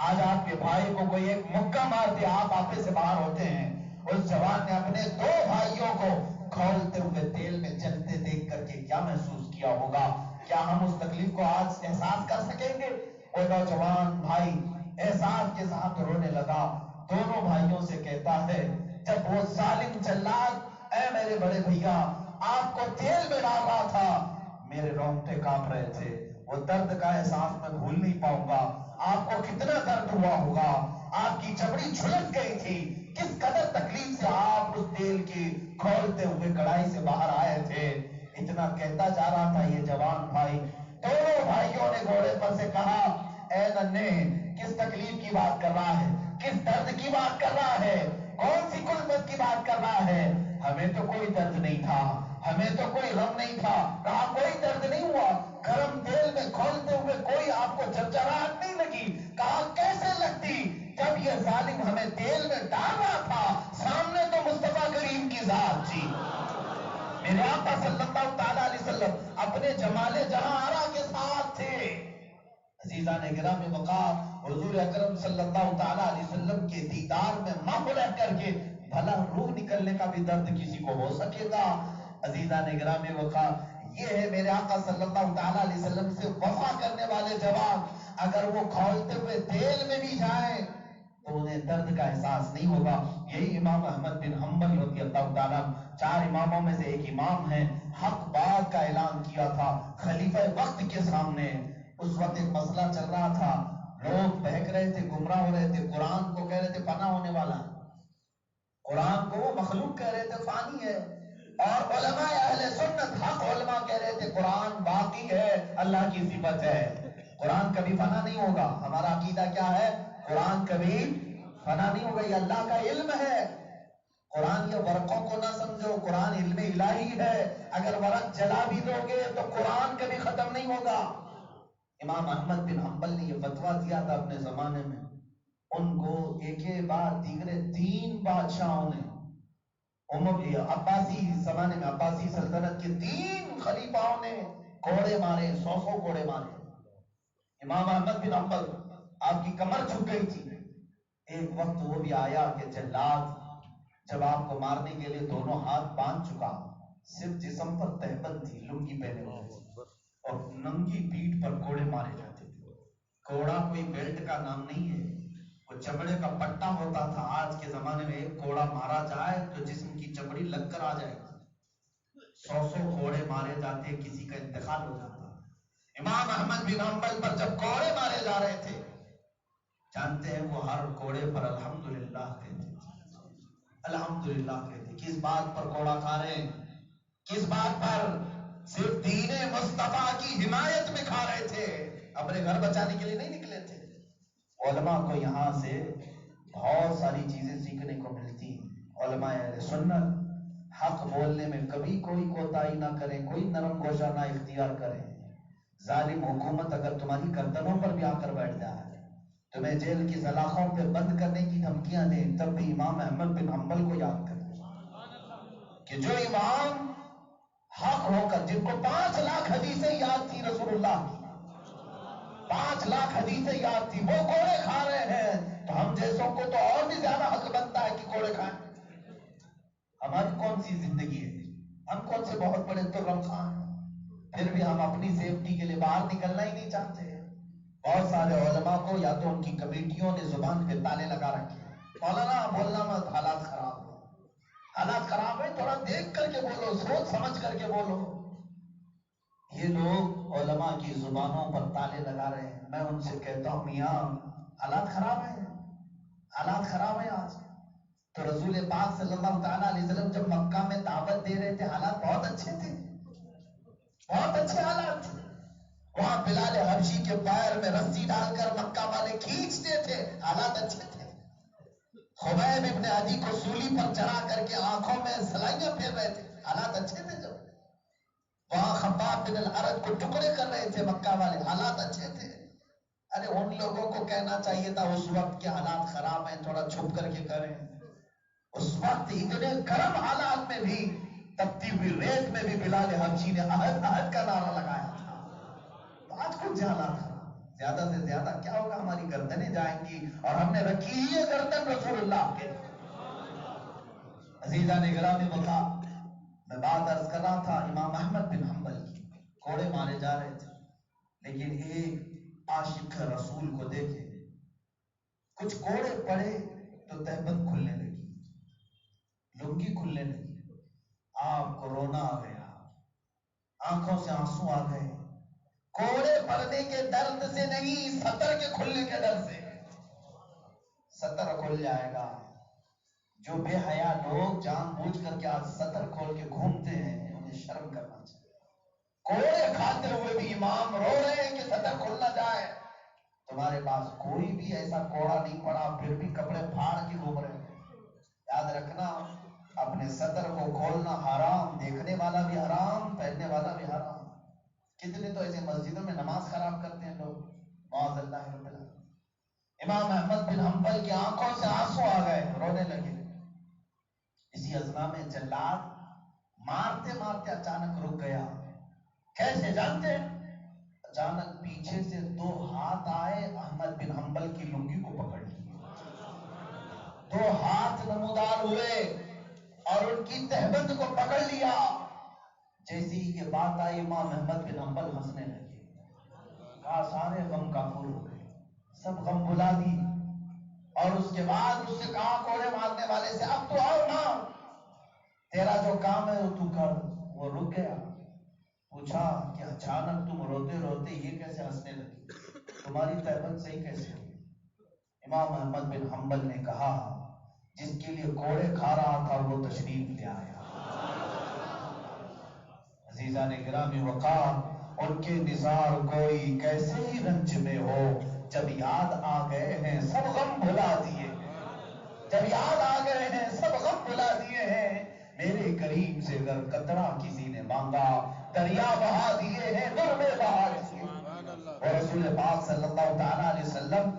آج آپ کے بھائی کو کوئی ایک مکہ مار دے, آپ آپے سے باہر ہوتے ہیں. اس جوان نے اپنے دو بھائیوں کو کھولتے ہوئے تیل میں جلتے دیکھ کر کے کیا محسوس کیا ہوگا. کیا ہم اس تکلیف کو آج احساس کر سکیں گے؟ وہ نوجوان بھائی احساس کے ساتھ رونے لگا. دونوں بھائیوں سے کہتا ہے جب وہ ظالم جلاد اے میرے بڑے بھیا آپ کو تیل میں ڈال رہا تھا, میرے رونگٹے کانپ رہے تھے. وہ درد کا احساس میں بھول نہیں پاؤں گا. آپ کو کتنا درد ہوا ہوگا, آپ کی چمڑی جھلس گئی تھی, کس قدر تکلیف سے آپ اس تیل کی کھولتے ہوئے کڑائی سے باہر آئے تھے. اتنا کہتا جا رہا تھا یہ جوان بھائی. دونوں بھائیوں نے گھوڑے پر سے کہا اے ننھے, کس تکلیف کی بات کر رہا ہے, کس درد کی بات کر رہا ہے, کون سی کلفت کی بات کر رہا ہے؟ ہمیں تو کوئی درد نہیں تھا, ہمیں تو کوئی غم نہیں تھا. کہا کوئی درد نہیں ہوا, گرم تیل میں کھولتے ہوئے کوئی آپ کو جھرجھراہٹ نہیں لگی. کہا کیسے لگتی, جب یہ ظالم ہمیں تیل میں ڈال رہا تھا سامنے تو مصطفیٰ کریم کی ذات تھی. میرے آقا صلی اللہ تعالیٰ علیہ وسلم اپنے جمال جہاں آرا کے ساتھ تھے. عزیزان گرامی وقار, حضور اکرم صلی اللہ تعالیٰ علیہ وسلم کے دیدار میں ماں رہ کر کے بھلا روح نکلنے کا بھی درد کسی کو ہو سکے گا؟ عزیزان گرامی وقار, یہ ہے میرے آقا صلی اللہ تعالیٰ علیہ وسلم سے وفا کرنے والے جوان. اگر وہ کھولتے ہوئے تیل میں بھی جائیں تو انہیں درد کا احساس نہیں ہوگا. یہی امام احمد بن حنبل رضی اللہ تعالیٰ, چار اماموں میں سے ایک امام ہیں, حق بات کا اعلان کیا تھا خلیفہ وقت کے سامنے. اس وقت ایک مسئلہ چل رہا تھا, لوگ بہک رہے تھے, گمراہ ہو رہے تھے. قرآن کو کہہ رہے تھے فنا ہونے والا, قرآن کو وہ مخلوق کہہ رہے تھے فانی ہے, اور علماء اہل سنت حق علماء کہہ رہے تھے قرآن باقی ہے, اللہ کی صفت ہے, قرآن کبھی فنا نہیں ہوگا. ہمارا عقیدہ کیا ہے؟ قرآن کبھی فنا نہیں ہوگا, یہ اللہ کا علم ہے. قرآن یہ ورقوں کو نہ سمجھو, قرآن علم الہی ہے. اگر ورق جلا بھی دو گے تو قرآن کبھی ختم نہیں ہوگا. امام احمد بن حنبل نے یہ فتویٰ دیا تھا اپنے زمانے میں، ان کو ایک بعد دیگرے 3 بادشاہوں نے عباسی زمانے میں، عباسی سلطنت کے 3 خلیفاؤں نے کوڑے مارے، 100 کوڑے مارے۔ امام احمد بن حنبل آپ کی کمر جھک گئی تھی، ایک وقت وہ بھی آیا کہ جلاد جب آپ کو مارنے کے لیے دونوں ہاتھ باندھ چکا، صرف جسم پر تہبند تھی، لنگی پہنے ہوئے تھے، اور ننگی پیٹھ پر کوڑے مارے جاتے تھے۔ کوڑا کوئی بیلٹ کا نام نہیں ہے، وہ چمڑے کا پٹا ہوتا تھا۔ آج کے زمانے میں ایک کوڑا مارا جائے تو جسم کی چمڑی لگ کر آ جائے گی۔ 100 کوڑے مارے جاتے، کسی کا انتقال ہو جاتا۔ امام احمد بن حنبل پر جب کوڑے مارے جا رہے تھے، جانتے ہیں وہ ہر کوڑے پر الحمدللہ کہتے تھے، الحمدللہ کہتے۔ کس بات پر کوڑا کھا رہے ہیں؟ کس بات پر؟ صرف دین مصطفیٰ کی حمایت میں کھا رہے تھے، اپنے گھر بچانے کے لیے نہیں نکلے تھے۔ علماء کو یہاں سے بہت ساری چیزیں سیکھنے کو ملتی ہیں۔ علماء اہل سنت حق بولنے میں کبھی کوئی کوتاہی نہ کریں، کوئی نرم گوشہ نہ اختیار کریں۔ ظالم حکومت اگر تمہاری گردنوں پر بھی آ کر بیٹھ جائے، تمہیں جیل کی سلاخوں پہ بند کرنے کی دھمکیاں دیں، تب بھی امام احمد بن حنبل کو یاد کریں کہ جو امام حق ہو کر، جن کو 5 لاکھ حدیثیں یاد تھی رسول اللہ کی، 5 لاکھ حدیثیں یاد تھی، وہ کوڑے کھا رہے ہیں، تو ہم جیسوں کو تو اور بھی زیادہ حق بنتا ہے کہ کوڑے کھائیں۔ ہماری کون سی زندگی ہے؟ ہم کون سے بہت بڑے ترم خاں ہیں؟ پھر بھی ہم اپنی سیفٹی کے لیے باہر نکلنا ہی نہیں چاہتے ہیں۔ بہت سارے علماء کو یا تو ان کی کمیٹیوں نے زبان پہ تالے لگا رکھے ہیں، مولانا بولنا مت، حالات خراب ہو، حالات خراب ہے، تھوڑا دیکھ کر کے بولو، سوچ سمجھ کر کے بولو۔ یہ لوگ علماء کی زبانوں پر تالے لگا رہے ہیں۔ میں ان سے کہتا ہوں میاں حالات خراب ہیں، حالات خراب ہیں آج۔ تو رسول پاک صلی اللہ تعالیٰ علیہ وسلم جب مکہ میں دعوت دے رہے تھے، حالات بہت اچھے تھے، بہت اچھے حالات تھے۔ وہاں بلال حبشی کے پیر میں رسی ڈال کر مکہ والے کھینچتے تھے، حالات اچھے تھے۔ خبیب ابن عدی کو سولی پر چڑھا کر کے آنکھوں میں سلائیاں پھیر رہے تھے، حالات اچھے تھے۔ جب وہاں خباب بن الارد کو ٹکڑے کر رہے تھے مکہ والے، حالات اچھے تھے۔ ارے ان لوگوں کو کہنا چاہیے تھا اس وقت کے حالات خراب ہیں، تھوڑا چھپ کر کے کریں۔ اس وقت اتنے گرم حالات میں بھی، تپتی ہوئی ریت میں بھی بلال حبشی نے عہد عہد کا نعرہ لگایا تھا۔ تو آج کچھ حالات خراب، زیادہ سے زیادہ کیا ہوگا؟ ہماری گردنیں جائیں گی، اور ہم نے رکھی ہی ہے گردن رسول اللہ کے۔ عزیزان گرامی بتا، میں بات عرض کر رہا تھا امام احمد بن حنبل کی، کوڑے مارے جا رہے تھے، لیکن ایک عاشق رسول کو دیکھے، کچھ کوڑے پڑے تو تہبند کھلنے لگی، لنگی کھلنے لگی، آپ کو رونا آ گیا، آنکھوں سے آنسو آ گئے۔ کوڑے پڑنے کے درد سے نہیں، سطر کے کھلنے کے ڈر سے۔ سطر کھل جائے گا۔ جو بے حیا لوگ جان بوجھ کر کے آج سطر کھول کے گھومتے ہیں، انہیں شرم کرنا چاہیے۔ کوڑے کھاتے ہوئے بھی امام رو رہے ہیں کہ سطر کھل نہ جائے۔ تمہارے پاس کوئی بھی ایسا کوڑا نہیں پڑا، پھر بھی کپڑے پھاڑ کے گھوم رہے ہیں۔ یاد رکھنا، اپنے سطر کو کھولنا حرام، دیکھنے والا بھی حرام، پہننے والا بھی حرام۔ کتنے تو ایسے مسجدوں میں نماز خراب کرتے ہیں لوگ، معاذ اللہ رب العالمین۔ امام احمد بن حنبل کی آنکھوں سے آنسو آ گئے، رونے لگے۔ اسی اثنا میں جلاد مارتے مارتے اچانک رک گیا۔ کیسے جانتے ہیں؟ اچانک پیچھے سے 2 ہاتھ آئے، احمد بن حنبل کی لنگی کو پکڑ لیے۔ 2 ہاتھ نمودار ہوئے اور ان کی تہبند کو پکڑ لیا۔ جیسی یہ بات آئی، امام احمد بن حنبل ہنسنے لگے، کہا سارے غم کافور ہو گئے، سب غم بھلا دی۔ اور اس کے بعد اس سے کہا کوڑے مارنے والے سے، اب تو آؤ نا، تیرا جو کام ہے وہ تو کر۔ وہ رک گیا، پوچھا کہ اچانک تم روتے روتے یہ کیسے ہنسنے لگی، تمہاری تہبند صحیح کیسے ہوئی؟ امام احمد بن حنبل نے کہا جس کے لیے کوڑے کھا رہا تھا وہ تشریف لے آیا۔ عزیزان گرامی وقار، ان کے نثار کوئی کیسے ہی رنج میں ہو، جب یاد آ گئے ہیں سب غم بھلا دیے، جب یاد آ گئے ہیں سب غم بھلا دیے ہیں۔ میرے کریم سے اگر قطرہ کسی نے مانگا، دریا بہا دیے ہیں، در میں بہا دیے۔ اور رسول پاک صلی اللہ تعالیٰ علیہ وسلم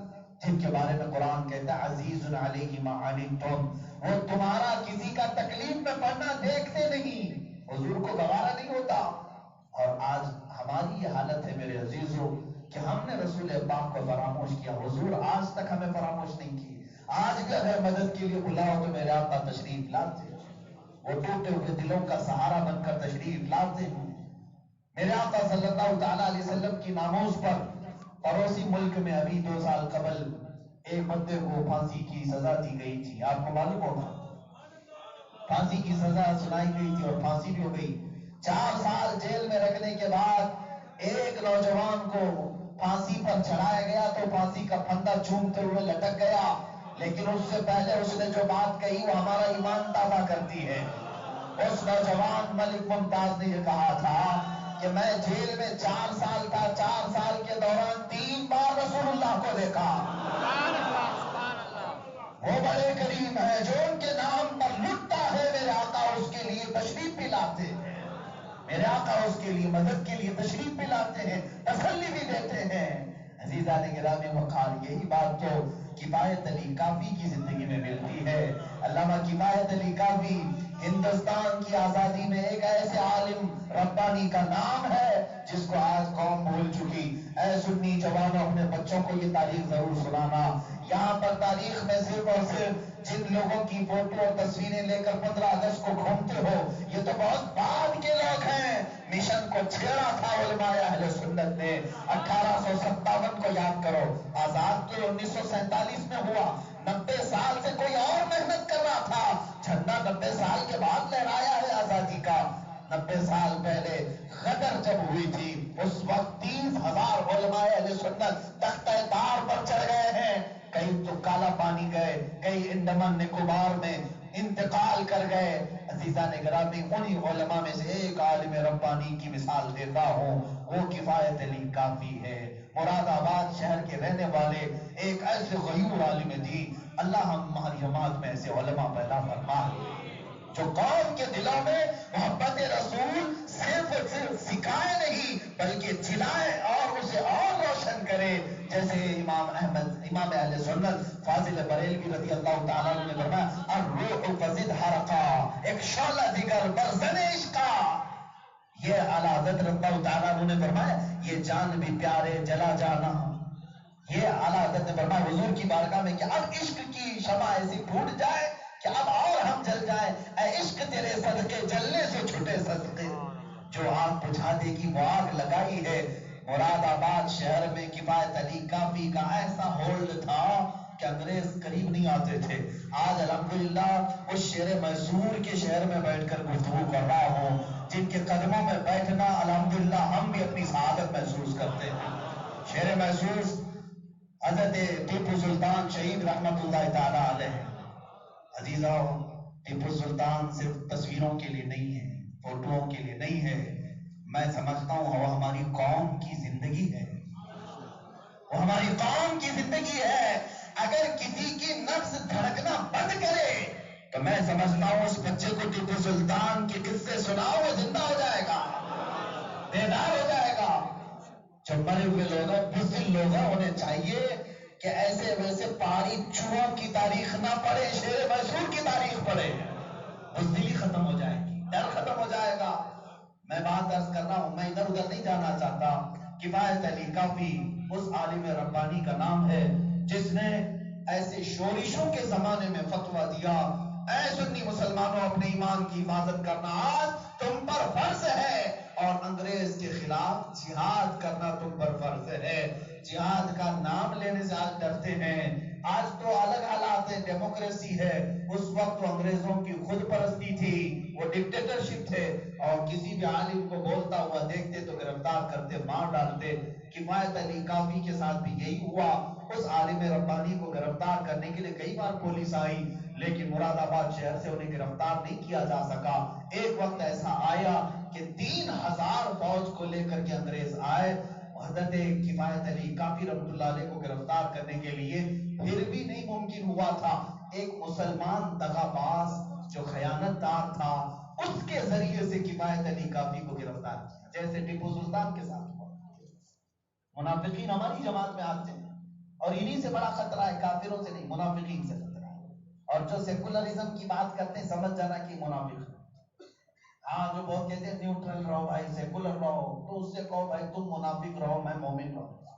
جن کے بارے میں قرآن کہتا ہے عزیز علیہ ما عنتم، وہ تمہارا کسی کا تکلیف میں پڑنا دیکھتے نہیں، حضور کو گوارا نہیں ہوتا۔ اور آج ہماری یہ حالت ہے میرے عزیزوں کہ ہم نے رسول پاک کو فراموش کیا، حضور آج تک ہمیں فراموش نہیں کی۔ آج بھی اگر مدد کے لیے بلاؤ تو میرے آقا تشریف لاتے، وہ ٹوٹے ہوئے دلوں کا سہارا بن کر تشریف لاتے ہیں۔ میرے آقا صلی اللہ تعالیٰ علیہ وسلم کی ناموز پر پڑوسی ملک میں ابھی 2 سال قبل ایک بندے کو پھانسی کی سزا دی گئی تھی، آپ کو معلوم ہوگا، پھانسی کی سزا سنائی گئی تھی اور پھانسی بھی ہو گئی۔ 4 سال جیل میں رکھنے کے بعد ایک نوجوان کو پھانسی پر چڑھایا گیا تو پھانسی کا پھندا چومتے ہوئے لٹک گیا، لیکن اس سے پہلے اس نے جو بات کہی وہ ہمارا ایمان تازہ کرتی ہے۔ اس نوجوان ملک ممتاز نے یہ کہا تھا کہ میں جیل میں 4 سال تھا، 4 سال کے دوران 3 بار رسول اللہ کو دیکھا۔ وہ بڑے کریم ہے جو ان کے نام پر لٹتا ہے، میرے آقا اس کے لیے تشریف بھی لاتے ہیں، میرے آقا اس کے لیے مدد کے لیے تشریف بھی لاتے ہیں، تسلی بھی دیتے ہیں۔ عزیزان گرامی وقار، یہی بات تو کفایت علی کافی کی زندگی میں ملتی ہے۔ علامہ کفایت علی کافی ہندوستان کی آزادی میں ایک ایسے عالم ربانی کا نام ہے جس کو آج قوم بھول چکی۔ اے سنی جوانوں، اپنے بچوں کو یہ تاریخ ضرور سنانا۔ یہاں پر تاریخ میں صرف اور صرف جن لوگوں کی فوٹو اور تصویریں لے کر 15 اگست کو گھومتے ہو، یہ تو بہت بعد کے لوگ ہیں۔ مشن کو چھیڑا تھا علماء اہل سنت نے۔ 1857 کو یاد کرو، آزاد تو 1947 میں ہوا، 90 سال سے کوئی اور محنت کر رہا تھا، جھنڈا 90 سال کے بعد لہرایا ہے آزادی کا۔ 90 سال پہلے غدر جب ہوئی تھی اس وقت 30,000 علماء اہل سنت تختہ دار پر چڑھ گئے ہیں، کئی تو کالا پانی گئے، کئی انڈمان نکوبار میں انتقال کر گئے۔ عزیزان گرامی، انہی علماء میں سے ایک عالم ربانی کی مثال دیتا ہوں، وہ کفایت علی کافی ہے۔ مراد آباد شہر کے رہنے والے ایک ایسے غیور عالم دین، اللہ ہماری جماعت میں ایسے علماء پیدا فرما جو قوم کے دلوں میں محبت رسول صرف سکھائے نہیں بلکہ جلائے اور اسے اور روشن کرے، جیسے امام اہل سنت فاضل بریلوی رضی اللہ تعالیٰ عنہ نے فرمایا الروح فزد حرقا، ایک شعلہ دیگر برزن عشقا۔ یہ اعلیٰ حضرت رضی اللہ تعالیٰ عنہ نے فرمایا یہ جان بھی پیارے جلا جانا۔ یہ اعلیٰ حضرت نے فرمایا حضور کی بارگاہ میں کہ اب عشق کی شمع ایسی پھوٹ جائے کہ اب اور ہم جل جائیں، اے عشق تیرے صدقے جلنے سے چھٹے صدقے، جو آگ بجھا دے گی وہ آگ لگائی ہے۔ مراد آباد شہر میں کفایت علی کافی کا ایسا ہولڈ تھا کہ انگریز قریب نہیں آتے تھے۔ آج الحمدللہ اس شیر میسور کے شہر میں بیٹھ کر گفتگو کر رہا ہوں، جن کے قدموں میں بیٹھنا الحمدللہ ہم بھی اپنی سعادت محسوس کرتے ہیں۔ شیر میسور حضرت ٹیپو سلطان شہید رحمت اللہ تعالیٰ علیہ۔ عزیزاں، ٹیپو سلطان صرف تصویروں کے لیے نہیں ہے، فوٹوؤں کے لیے نہیں ہے، میں سمجھتا ہوں وہ ہماری قوم کی زندگی ہے، وہ ہماری قوم کی زندگی ہے۔ اگر کسی کی نفس دھڑکنا بند کرے تو میں سمجھتا ہوں اس بچے کو ٹیپو سلطان کے قصے سناؤ وہ زندہ ہو جائے گا، بیدار ہو جائے گا۔ جو مرے ہوئے لوگ ہیں، بزدل لوگ ہیں، انہیں چاہیے کہ ایسے ویسے پہاڑی چوہوں کی تاریخ نہ پڑھے، شیر میسور کی تاریخ پڑھے، بزدلی ختم ہو جائے گی، ڈر ختم ہو جائے گا۔ میں بات عرض کر رہا ہوں، میں ادھر ادھر نہیں جانا چاہتا۔ کفایت علی کافی اس عالم ربانی کا نام ہے جس نے ایسے شورشوں کے زمانے میں فتویٰ دیا، اے سنی مسلمانوں، اپنے ایمان کی حفاظت کرنا آج تم پر فرض ہے، اور انگریز کے خلاف جہاد کرنا تم پر فرض ہے۔ جہاد کا نام لینے سے آج ڈرتے ہیں۔ آج تو الگ حالات ہے، ڈیموکریسی ہے، اس وقت تو انگریزوں کی خود پرستی تھی، وہ ڈکٹیٹرشپ تھے، اور کسی بھی عالم کو بولتا ہوا دیکھتے تو گرفتار کرتے، مار ڈالتے۔ کفایت علی کافی کے ساتھ بھی یہی ہوا، اس عالم ربانی کو گرفتار کرنے کے لیے کئی بار پولیس آئی، لیکن مراد آباد شہر سے انہیں گرفتار نہیں کیا جا سکا۔ ایک وقت ایسا آیا کہ 3,000 فوج کو لے کر کے انگریز آئے، حضرت کفایت علی کافی رحمۃ اللہ علیہ کو گرفتار کرنے کے لیے، پھر بھی نہیں ممکن ہوا تھا۔ ایک مسلمان دغا باز جو خیانت دار تھا، اس کے ذریعے سے کفایت علی کافی کو گرفتار کیا، جیسے ٹیپو سلطان کے ساتھ ہوا۔ منافقین ہماری جماعت میں آتے ہیں اور انہی سے بڑا خطرہ ہے، کافروں سے نہیں، منافقین سے خطرہ ہے. اور جو سیکولرزم کی بات کرتے ہیں سمجھ جانا کہ منافق. ہاں جو بہت کہتے ہیں نیوٹرل رہو بھائی، سیکولر رہو، تو اس سے کہو بھائی تم منافق رہو، میں مومن رہوں گا،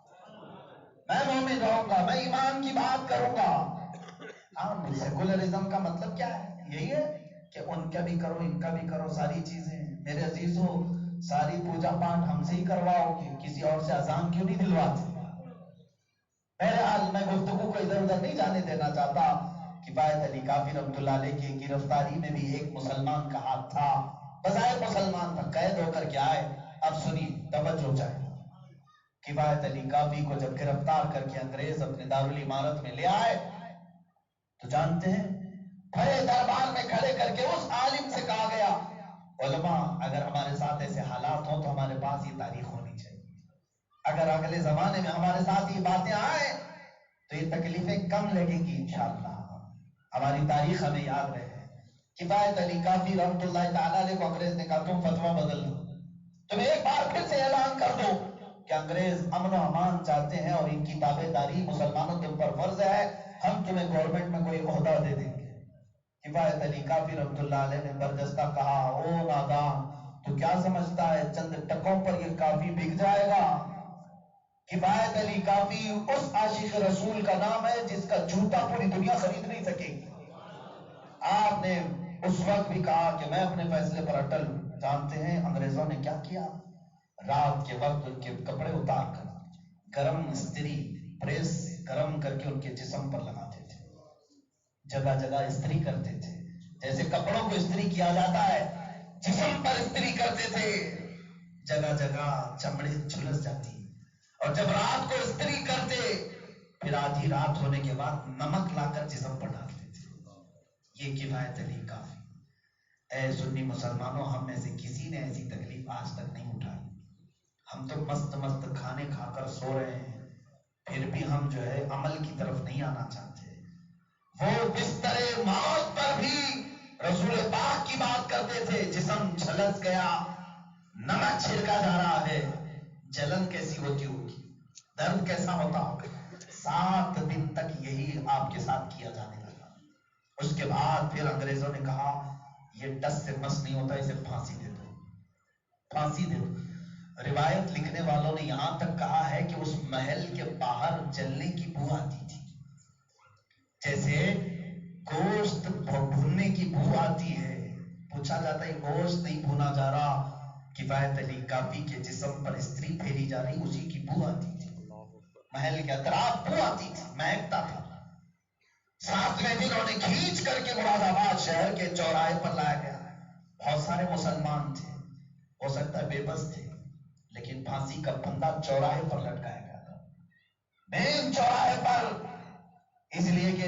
میں مومن رہوں گا، میں ایمان کی بات کروں گا. ہاں سیکولرزم کا مطلب کیا ہے؟ یہی ہے کہ ان کا بھی کرو ان کا بھی کرو، ساری چیزیں. میرے عزیزوں ساری پوجا پاٹ ہم سے ہی کرواؤ گے، کسی اور سے اذان کیوں نہیں دلواتے؟ بہرحال میں گفتگو کو ادھر ادھر نہیں جانے دینا چاہتا. کفایت علی کافی رحمۃ اللہ علیہ کی گرفتاری میں بھی ایک مسلمان کا ہاتھ تھا، بظاہر مسلمان تھا، قید ہو کر کے آئے. اب سنیے، توجہ چاہیے. کفایت علی کافی کو جب گرفتار کر کے انگریز اپنے دارالعمارت میں لے آئے تو جانتے ہیں بڑے دربار میں کھڑے کر کے اس عالم سے کہا گیا، علماء اگر ہمارے ساتھ ایسے حالات ہوں تو ہمارے پاس یہ تاریخ ہونی چاہیے. اگر اگلے زمانے میں ہمارے ساتھ یہ باتیں آئیں تو یہ تکلیفیں کم لگیں گی انشاءاللہ، ہماری تاریخ ہمیں یاد رہے. کفایت علی کافی رحمۃ اللہ تعالیٰ علیہ کو انگریز نے کہا تم فتویٰ بدل دو، تم ایک بار پھر سے اعلان کر دو کہ انگریز امن و امان چاہتے ہیں اور ان کی تابع داری مسلمانوں کے اوپر فرض ہے، ہم تمہیں گورنمنٹ میں کوئی عہدہ دے دیں گے. کفایت علی کافی رحمۃ اللہ علیہ نے برجستہ کہا، او نادان تو کیا سمجھتا ہے چند ٹکوں پر یہ کافی بک جائے گا؟ کفایت علی کافی اس عاشق رسول کا نام ہے جس کا جوتا پوری دنیا خرید نہیں سکے گی. آپ نے اس وقت بھی کہا کہ میں اپنے فیصلے پر اٹل ہوں. جانتے ہیں انگریزوں نے کیا کیا؟ رات کے وقت ان کے کپڑے اتار کر گرم استری پریس گرم کر کے ان کے جسم پر لگاتے تھے، جگہ جگہ استری کرتے تھے، جیسے کپڑوں کو استری کیا جاتا ہے جسم پر استری کرتے تھے، جگہ جگہ چمڑے جھلس جاتی. اور جب رات کو استری کرتے پھر آدھی رات ہونے کے بعد نمک لا کر جسم پر ڈالتے تھے. یہ کفایت علی کافی. اے سنی مسلمانوں، ہم میں سے کسی نے ایسی تکلیف آج تک نہیں اٹھائی. ہم تو مست مست کھانے کھا کر سو رہے ہیں، پھر بھی ہم جو ہے عمل کی طرف نہیں آنا چاہتے. وہ بستر موت پر بھی رسول پاک کی بات کرتے تھے. جسم جھلس گیا، نمک چھڑکا جا رہا ہے، جلن کیسی ہوتی ہوگی، درد کیسا ہوتا ہوگا. 7 دن تک یہی آپ کے ساتھ کیا جانے لگا. اس کے بعد پھر انگریزوں نے کہا یہ ٹس سے مس نہیں ہوتا، اسے پھانسی دے دو، پھانسی دے دو. روایت لکھنے والوں نے یہاں تک کہا ہے کہ اس محل کے باہر جلنے کی بو آتی تھی، جیسے گوشت بھوننے کی بو آتی ہے. پوچھا جاتا ہے گوشت نہیں بھونا جا رہا، کفایت علی کافی کے جسم پر استری پھیری جا رہی، اسی کی بو آتی تھی. محل کے اطراف بو آتی تھی، مہکتا تھا. 7ویں دن انہیں کھینچ کر کے مراد آباد شہر کے چوراہے پر لایا گیا. بہت سارے مسلمان تھے، ہو سکتا ہے بے بس تھے، لیکن پھانسی کا پھندا چوراہے پر لٹکایا گیا تھا، مین چوراہے پر. اس لیے کہ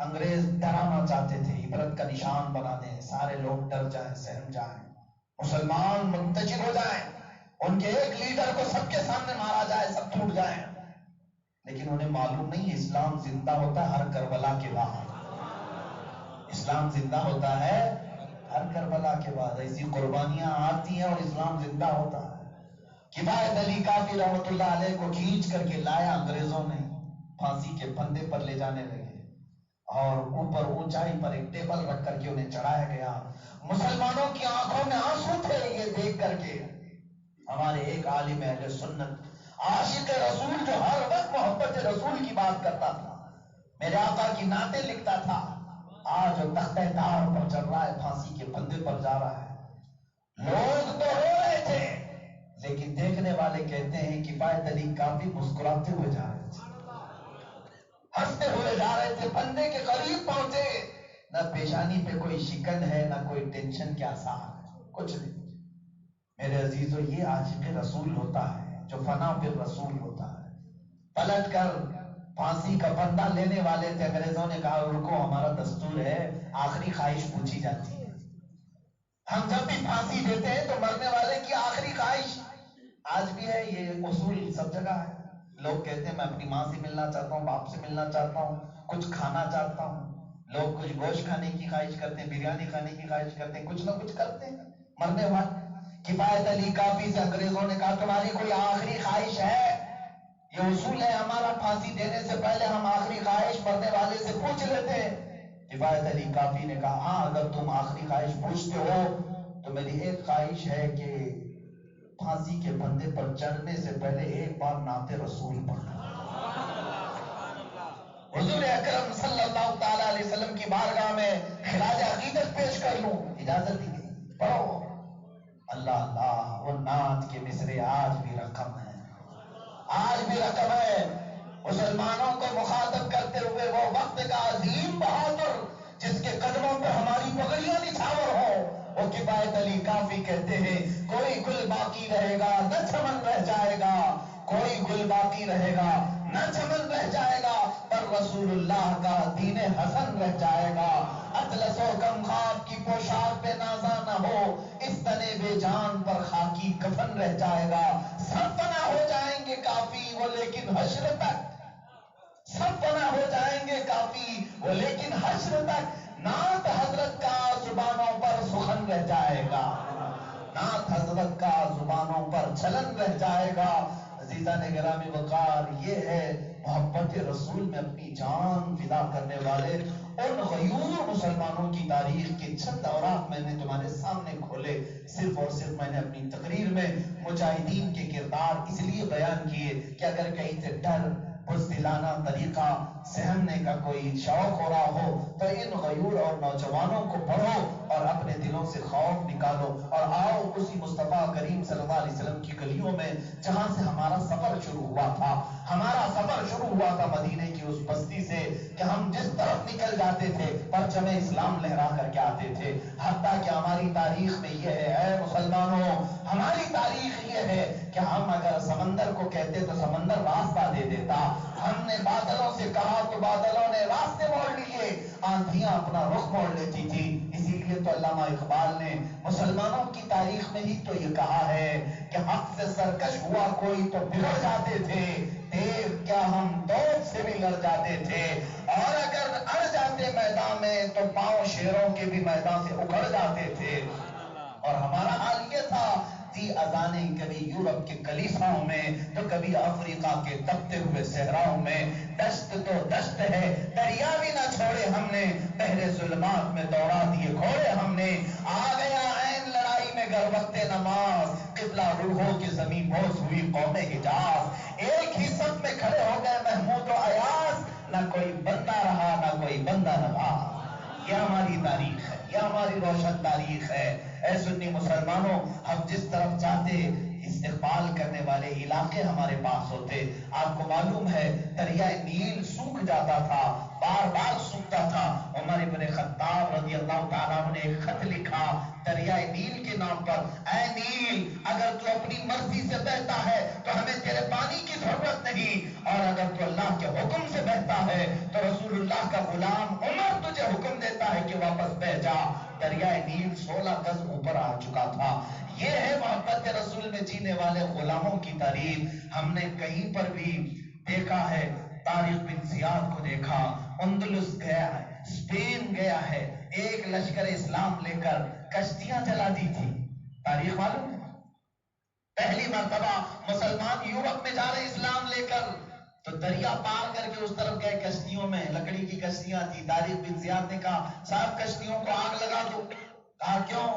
انگریز ڈرانا چاہتے تھے، عبرت کا نشان بنا دیں، سارے لوگ ڈر جائیں، سہم جائیں، مسلمان منتشر ہو جائیں، ان کے ایک لیڈر کو سب کے سامنے مارا جائے، سب ٹوٹ جائیں. لیکن انہیں معلوم نہیں اسلام زندہ ہوتا ہے ہر کربلا کے بعد. اسلام زندہ ہوتا ہے ہر کربلا کے بعد. ایسی قربانیاں آتی ہیں اور اسلام زندہ ہوتا ہے. کفایت علی کافی رحمۃ اللہ علیہ کو کھینچ کر کے لایا انگریزوں نے، پھانسی کے پھندے پر لے جانے لگے اور اوپر اونچائی پر ایک ٹیبل رکھ کر کے انہیں چڑھایا گیا. مسلمانوں کی آنکھوں میں آنسو تھے یہ دیکھ کر کے. ہمارے ایک عالم اہل سنت عاشق رسول جو ہر وقت محبت رسول کی بات کرتا تھا، میرے آقا کی نعتیں لکھتا تھا، آج وہ تختہ دار پر چل رہا ہے، پھانسی کے پھندے پر جا رہا ہے. لوگ تو رو رہے تھے لیکن دیکھنے والے کہتے ہیں کفایت علی کافی مسکراتے ہوئے جا رہے تھے، ہنستے ہوئے جا رہے تھے، پھندے کے قریب پہنچے، نہ پیشانی پہ کوئی شکن ہے نہ کوئی ٹینشن کے آثار ہے، کچھ نہیں. میرے عزیزو یہ عاشق رسول ہوتا ہے جو فنا پر رسول ہوتا ہے. پلٹ کر پھانسی کا پھندا لینے والے تھے. انگریزوں نے کہا رکو، ہمارا دستور ہے آخری خواہش پوچھی جاتی ہے. ہم جب بھی پھانسی دیتے ہیں تو مرنے والے کی آخری خواہش، آج بھی ہے یہ اصول سب جگہ ہے. لوگ کہتے ہیں میں اپنی ماں سے ملنا چاہتا ہوں، باپ سے ملنا چاہتا ہوں، کچھ کھانا چاہتا ہوں. لوگ کچھ گوشت کھانے کی خواہش کرتے ہیں، بریانی کھانے کی خواہش کرتے ہیں، کچھ نہ کچھ کرتے ہیں مرنے والے. کفایت علی کافی سے انگریزوں نے کہا تمہاری کوئی آخری خواہش ہے؟ یہ اصول ہے ہمارا، پھانسی دینے سے پہلے ہم آخری خواہش مرنے والے سے پوچھ لیتے ہیں۔ کفایت علی کافی نے کہا ہاں اگر تم آخری خواہش پوچھتے ہو تو میری ایک خواہش ہے کہ پھانسی کے پھندے پر چڑھنے سے پہلے ایک بار نعت رسول پڑھنا۔ حضور اکرم صلی اللہ تعالی علیہ وسلم کی بارگاہ میں خراج عقیدت پیش کر لوں، اجازت دی گئی، پڑھو۔ اللہ اللہ، وہ نعت کے مصرے آج بھی رقم ہے، آج بھی رقم ہے۔ مسلمانوں کو مخاطب کرتے ہوئے وہ وقت کا عظیم بہادر جس کے قدموں پہ ہماری پگڑیاں نچھاور ہو، وہ کفایت علی کافی کہتے ہیں کوئی گل باقی رہے گا نہ چمن رہ جائے گا، کوئی گل باقی رہے گا نہ چمن رہ جائے گا، پر رسول اللہ کا دین حسن رہ جائے گا۔ اطلس و کم خواب کی پوشاک پہ نازا نہ ہو، اس تنے بے جان پر خاکی کفن رہ جائے گا۔ سب فنا ہو جائیں گے کافی وہ لیکن حشر تک، سب فنا ہو جائیں گے کافی وہ لیکن حشر تک نعت حضرت کا زبانوں پر سخن رہ جائے گا، نعت حضرت کا زبانوں پر چلن رہ جائے گا۔ عزیزان گرامی وقار، یہ ہے محبت رسول میں اپنی جان فدا کرنے والے ان غیور مسلمانوں کی تاریخ کے چند اوراق میں نے تمہارے سامنے کھولے۔ صرف اور صرف میں نے اپنی تقریر میں مجاہدین کے کردار اس لیے بیان کیے کہ اگر کہیں سے ڈر، بزدلانہ طریقہ سہمنے کا کوئی شوق ہو رہا ہو تو ان غیور اور نوجوانوں کو پڑھو اور اپنے دلوں سے خوف نکالو، اور آؤ اسی مصطفیٰ کریم صلی اللہ علیہ وسلم کی گلیوں میں جہاں سے ہمارا سفر شروع ہوا تھا، ہمارا سفر شروع ہوا تھا مدینے کی اس بستی سے کہ ہم جس طرف نکل جاتے تھے پرچم اسلام لہرا کر کے آتے تھے، حتیٰ کہ ہماری تاریخ میں یہ ہے اے مسلمانوں، ہماری تاریخ یہ ہے کہ ہم اگر سمندر کو کہتے تو سمندر راستہ دے دیتا، ہم نے بادلوں سے کہا تو بادلوں نے راستے موڑ لیے، آندھیاں اپنا رخ موڑ لیتی تھی۔ اسی لیے تو علامہ اقبال نے مسلمانوں کی تاریخ میں ہی تو یہ کہا ہے کہ حق سے سرکش ہوا کوئی تو بگڑ جاتے تھے، تیر کیا ہم دوست سے بھی لڑ جاتے تھے، اور اگر اڑ جاتے میدان میں تو پاؤں شیروں کے بھی میدان سے اکھڑ جاتے تھے۔ اور ہمارا حال یہ تھا تھی اذانیں کبھی یورپ کے کلیساؤں میں تو کبھی افریقہ کے تپتے ہوئے صحراؤں میں، دشت تو دشت ہے دریا بھی نہ چھوڑے ہم نے، پہلے ظلمات میں دوڑا دیے گھوڑے ہم نے، آ گیا عین لڑائی میں گر وقت نماز، قبلہ روحوں کی زمین بوس ہوئی قوم حجاز، ایک ہی صف میں کھڑے ہو گئے محمود و ایاز، نہ کوئی بندہ رہا نہ کوئی بندہ رہا۔ یہ ہماری تاریخ ہے، یہ ہماری روشن تاریخ ہے۔ اے سنی مسلمانوں، ہم جس طرف چاہتے استقبال کرنے والے علاقے ہمارے پاس ہوتے۔ آپ کو معلوم ہے دریائے نیل سوکھ جاتا تھا، بار بار سوکھتا تھا۔ عمر بن خطاب رضی اللہ تعالیٰ عنہ نے ایک خط لکھا دریائے نیل کے نام پر، اے نیل اگر تو اپنی مرضی سے بہتا ہے تو ہمیں تیرے پانی کی ضرورت نہیں، اور اگر تو اللہ کے حکم سے بہتا ہے تو رسول اللہ کا غلام عمر تجھے حکم دیتا ہے کہ واپس بہ جا۔ دریائے نیل 16 گز اوپر آ چکا تھا۔ یہ ہے محبت رسول میں جینے والے غلاموں کی تعریف۔ ہم نے کہیں پر بھی دیکھا ہے، طارق بن زیاد کو دیکھا، اندلس گیا ہے، اسپین گیا ہے، ایک لشکر اسلام لے کر کشتیاں چلا دی تھی، تاریخ معلوم ہے۔ پہلی مرتبہ مسلمان یورپ میں جا رہے اسلام لے کر تو دریا پار کر کے اس طرف گئے کشتیوں میں، لکڑی کی کشتیاں تھی۔ طارق بن زیاد نے کہا صاحب کشتیوں کو آگ لگا دو۔ کہا کیوں؟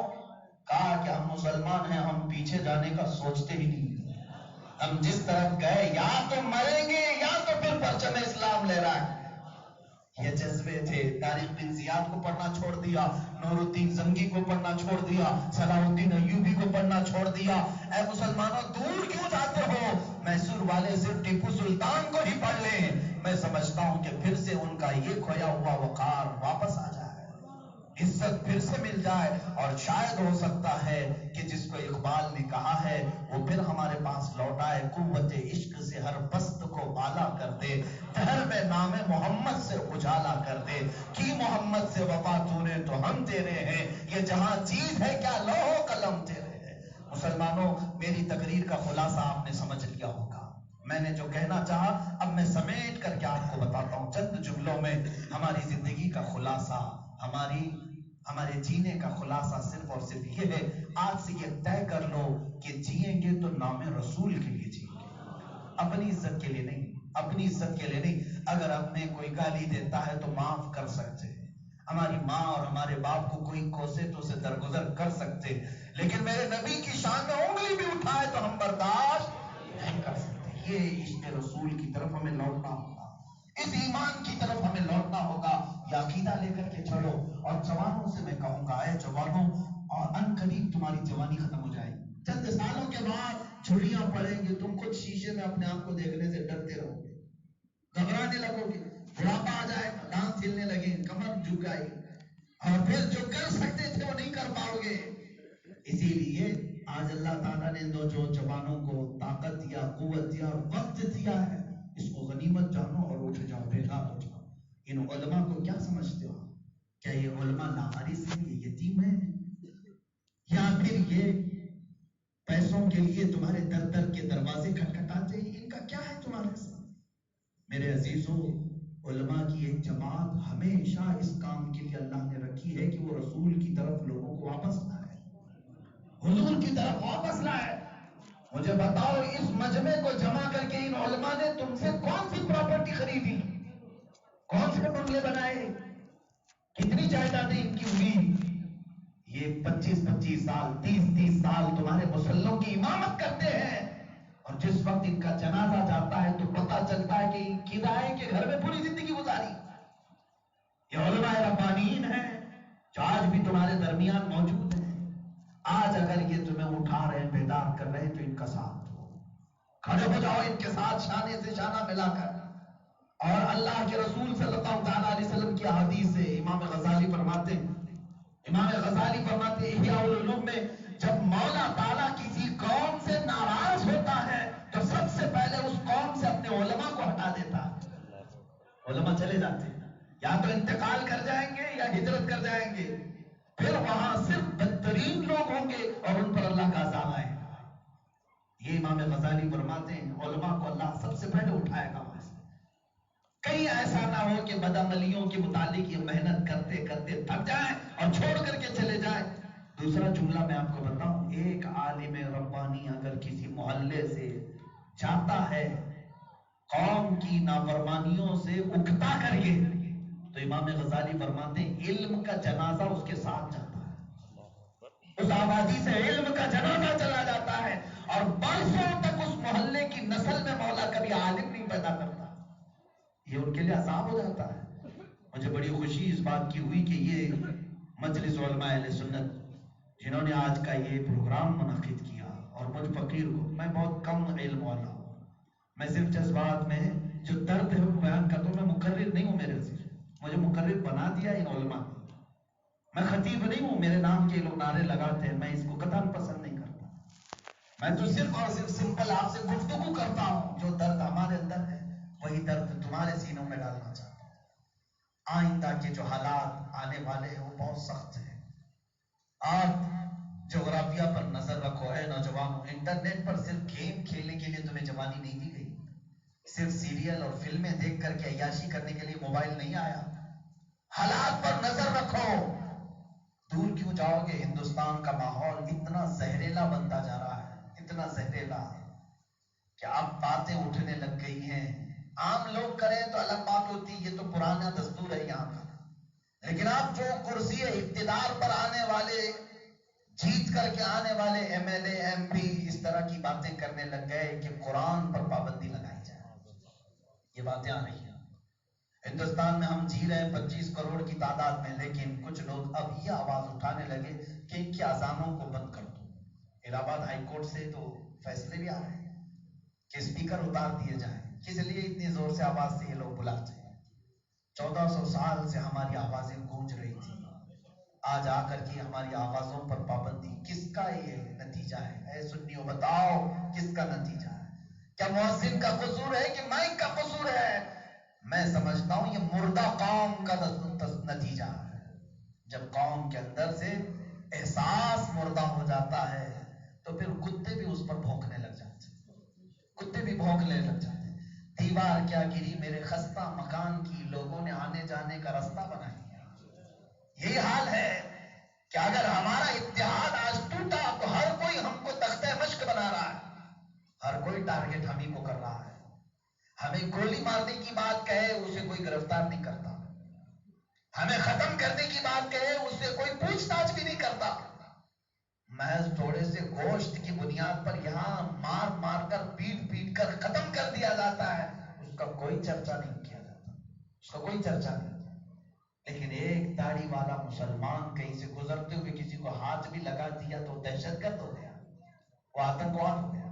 کہا کہ ہم مسلمان ہیں، ہم پیچھے جانے کا سوچتے ہی نہیں، ہم جس طرف گئے یا تو مریں گے یا تو پھر پرچم اسلام لے رہا ہے۔ یہ جذبے تھے۔ طارق بن زیاد کو پڑھنا چھوڑ دیا، نور الدین زنگی کو پڑھنا چھوڑ دیا، صلاح الدین ایوبی کو پڑھنا چھوڑ دیا۔ اے مسلمانوں دور کیوں جاتے ہو؟ میسور والے صرف ٹیپو سلطان کو ہی پڑھ لیں، میں سمجھتا ہوں کہ پھر سے ان کا یہ کھویا ہوا وقار واپس آ جائے، عزت پھر سے مل جائے، اور شاید ہو سکتا ہے کہ جس کو اقبال نے کہا ہے وہ پھر ہمارے پاس لوٹ آئے، قوت عشق سے ہر پست کو بالا کر دے، دہر میں نام محمد سے اجالا کر دے، کی محمد سے وفا تو نے تو ہم تیرے ہیں، یہ جہاں چیز ہے کیا لوح و قلم تیرے ہیں۔ مسلمانوں میری تقریر کا خلاصہ آپ نے سمجھ لیا ہوگا، میں نے جو کہنا چاہا اب میں سمیٹ کر کے آپ کو بتاتا ہوں چند جملوں میں۔ ہماری زندگی کا خلاصہ، ہمارے جینے کا خلاصہ صرف اور صرف یہ ہے، آج سے یہ طے کر لو کہ جئیں گے تو نام رسول کے لیے جئیں گے، اپنی عزت کے لیے نہیں، اپنی عزت کے لیے نہیں. اگر ہمیں کوئی گالی دیتا ہے تو معاف کر سکتے ہیں، ہماری ماں اور ہمارے باپ کو کوئی کوسے تو اسے درگزر کر سکتے، لیکن میرے نبی کی شان میں انگلی بھی اٹھائے تو ہم برداشت نہیں کر سکتے. یہ عشق رسول کی طرف ہمیں لوٹنا ہوگا، اس ایمان کی طرف ہمیں لوٹنا ہوگا. یہ عقیدہ لے کر کے چلو. اور جوانوں سے میں کہوں گا، اے جوانوں، اور ان قریب تمہاری جوانی ختم ہو جائے گی. چند سالوں کے بعد چھٹیاں پڑیں گی، تم خود شیشے میں اپنے آپ کو دیکھنے سے ڈرتے رہو گے، گھبرانے لگو گے، بڑھاپا آ جائے گا، دانت ہلنے لگے، کمر جھک گئی، اور پھر جو کر سکتے تھے وہ نہیں کر پاؤ گے. اسی لیے آج اللہ تعالیٰ نے جو جوانوں کو طاقت دیا، قوت دیا، وقت دیا ہے، اس کو غنیمت جانو اور اٹھ جاؤ، بیدار ہو جاؤ. ان علماء کو کیا سمجھتے ہو؟ کیا یہ علماء لاوارث ہیں، یہ یتیم ہیں، یا پھر یہ پیسوں کے لیے تمہارے در در کے دروازے کھٹکھٹاتے ہیں؟ ان کا کیا ہے تمہارے ساتھ؟ میرے عزیزوں، علماء کی ایک جماعت ہمیشہ اس کام کے لیے اللہ نے رکھی ہے کہ وہ رسول کی طرف لوگوں کو واپس لائے، حضور کی طرف واپس لائے. مجھے بتاؤ، اس مجمع کو جمع کر کے ان علماء نے تم سے کون سی پراپرٹی خریدی، کون سے بنگلے بنائے، کتنی جائیدادیں ان کی ہوئی؟ یہ 25-25 سال، 30-30 سال تمہارے مسلوں کی امامت کرتے ہیں، اور جس وقت ان کا جنازہ جاتا ہے تو پتہ چلتا ہے کہ کرائے کے گھر میں پوری زندگی گزاری. یہ علماء ربانیین ہیں جو آج بھی تمہارے درمیان موجود ہیں. آج اگر یہ تمہیں اٹھا رہے ہیں، بیدار کر رہے ہیں، تو ان کا ساتھ دو، کھڑے ہو جاؤ ان کے ساتھ شانے سے شانہ ملا کر. اور اللہ کے رسول صلی اللہ تعالیٰ علیہ وسلم کی حدیث سے امام غزالی فرماتے ہیں، احیاء العلوم میں، جب مولا تعالیٰ کسی قوم سے ناراض ہوتا ہے تو سب سے پہلے اس قوم سے اپنے علماء کو ہٹا دیتا ہے. علماء چلے جاتے ہیں، یا تو انتقال کر جائیں گے یا ہجرت کر جائیں گے، پھر وہاں صرف بدترین لوگ ہوں گے اور ان پر اللہ کا عذاب آئے گا. یہ امام غزالی فرماتے ہیں علماء کو اللہ سب سے پہلے اٹھائے گا وہاں سے. کہیں ایسا نہ ہو کہ بدعملیوں کے متعلق یہ محنت کرتے کرتے تھک جائیں اور چھوڑ کر کے چلے جائیں. دوسرا جملہ میں آپ کو بتاؤں، ایک عالم ربانی اگر کسی محلے سے جاتا ہے قوم کی نافرمانیوں سے اکتا کر کے، تو امام غزالی فرماتے ہیں علم کا جنازہ اس کے ساتھ جاتا ہے، اس آبادی سے علم کا جنازہ چلا جاتا ہے، اور برسوں تک اس محلے کی نسل میں مولا کبھی عالم نہیں پیدا کرتا. یہ ان کے لیے عذاب ہو جاتا ہے. مجھے بڑی خوشی اس بات کی ہوئی کہ یہ مجلس علماء اہل سنت جنہوں نے آج کا یہ پروگرام منعقد کیا، اور مجھ فقیر کو، میں بہت کم علم والا ہوں، میں صرف جذبات میں جو درد ہے وہ بیان کرتا ہوں. میں مقرر نہیں ہوں، میرے عزیز، مجھے مقرر بنا دیا ان علماء نے. میں خطیب نہیں ہوں، میرے نام کے لوگ نعرے لگاتے ہیں، میں اس کو قطعاً پسند نہیں کرتا. میں تو صرف اور صرف سمپل آپ سے گفتگو کرتا ہوں. جو درد ہمارے اندر ہے وہی درد تمہارے سینوں میں ڈالنا چاہتا ہوں. آئندہ کے جو حالات آنے والے ہیں وہ بہت سخت ہیں. آپ جغرافیہ پر نظر رکھو. ہے نوجوانوں، انٹرنیٹ پر صرف گیم کھیلنے کے لیے تمہیں جوانی نہیں دی گئی، صرف سیریل اور فلمیں دیکھ کر کے عیاشی کرنے کے لیے موبائل نہیں آیا. حالات پر نظر رکھو. دور کیوں جاؤ گے؟ ہندوستان کا ماحول اتنا زہریلا بنتا جا رہا ہے، اتنا زہریلا کہ اب باتیں اٹھنے لگ گئی ہیں. عام لوگ کریں تو الگ بات ہوتی، یہ تو پرانا دستور ہے یہاں کا، لیکن اب جو کرسی اقتدار پر آنے والے، جیت کر کے آنے والے M L A, M P اس طرح کی باتیں کرنے لگ گئے کہ قرآن پر پابندی لگائی جائے. یہ باتیں آ رہی ہیں. ہندوستان میں ہم جی رہے ہیں 25 کروڑ کی تعداد میں، لیکن کچھ لوگ اب یہ آواز اٹھانے لگے کہ ان کی اذانوں کو بند کر دو. الہ آباد ہائی کورٹ سے تو فیصلے بھی آ رہے ہیں کہ اسپیکر اتار دیے جائیں. کس لیے اتنی زور سے آواز سے یہ لوگ بلاتے ہیں؟ 1400 سال سے ہماری آوازیں گونج رہی تھی، آج آ کر کے ہماری آوازوں پر پابندی. کس کا یہ نتیجہ ہے؟ اے سنیو بتاؤ، کس کا نتیجہ ہے؟ کیا مؤذن کا قصور ہے کہ مائک کا قصور ہے؟ میں سمجھتا ہوں یہ مردہ قوم کا نتیجہ ہے. جب قوم کے اندر سے احساس مردہ ہو جاتا ہے تو پھر کتے بھی اس پر بھونکنے لگ جاتے ہیں، کتے بھی بھونکنے لگ جاتے ہیں. دیوار کیا گری میرے خستہ مکان کی، لوگوں نے آنے جانے کا رستہ بنا لیا. یہی حال ہے کہ اگر ہمارا اتحاد آج ٹوٹا تو ہر کوئی ہم کو تختہ مشق بنا رہا ہے، ہر کوئی ٹارگٹ ہم ہی کو کر رہا ہے. ہمیں گولی مارنے کی بات کہے اسے کوئی گرفتار نہیں کرتا، ہمیں ختم کرنے کی بات کہے اس سے کوئی پوچھ تاچھ بھی نہیں کرتا. محض تھوڑے سے گوشت کی بنیاد پر یہاں مار مار کر پیٹ پیٹ کر ختم کر دیا جاتا ہے، اس کا کوئی چرچا نہیں کیا جاتا، اس کا کوئی چرچا نہیں. لیکن ایک داڑھی والا مسلمان کہیں سے گزرتے ہوئے کسی کو ہاتھ بھی لگا دیا تو دہشت گرد ہو گیا، وہ آتنکواد ہو گیا.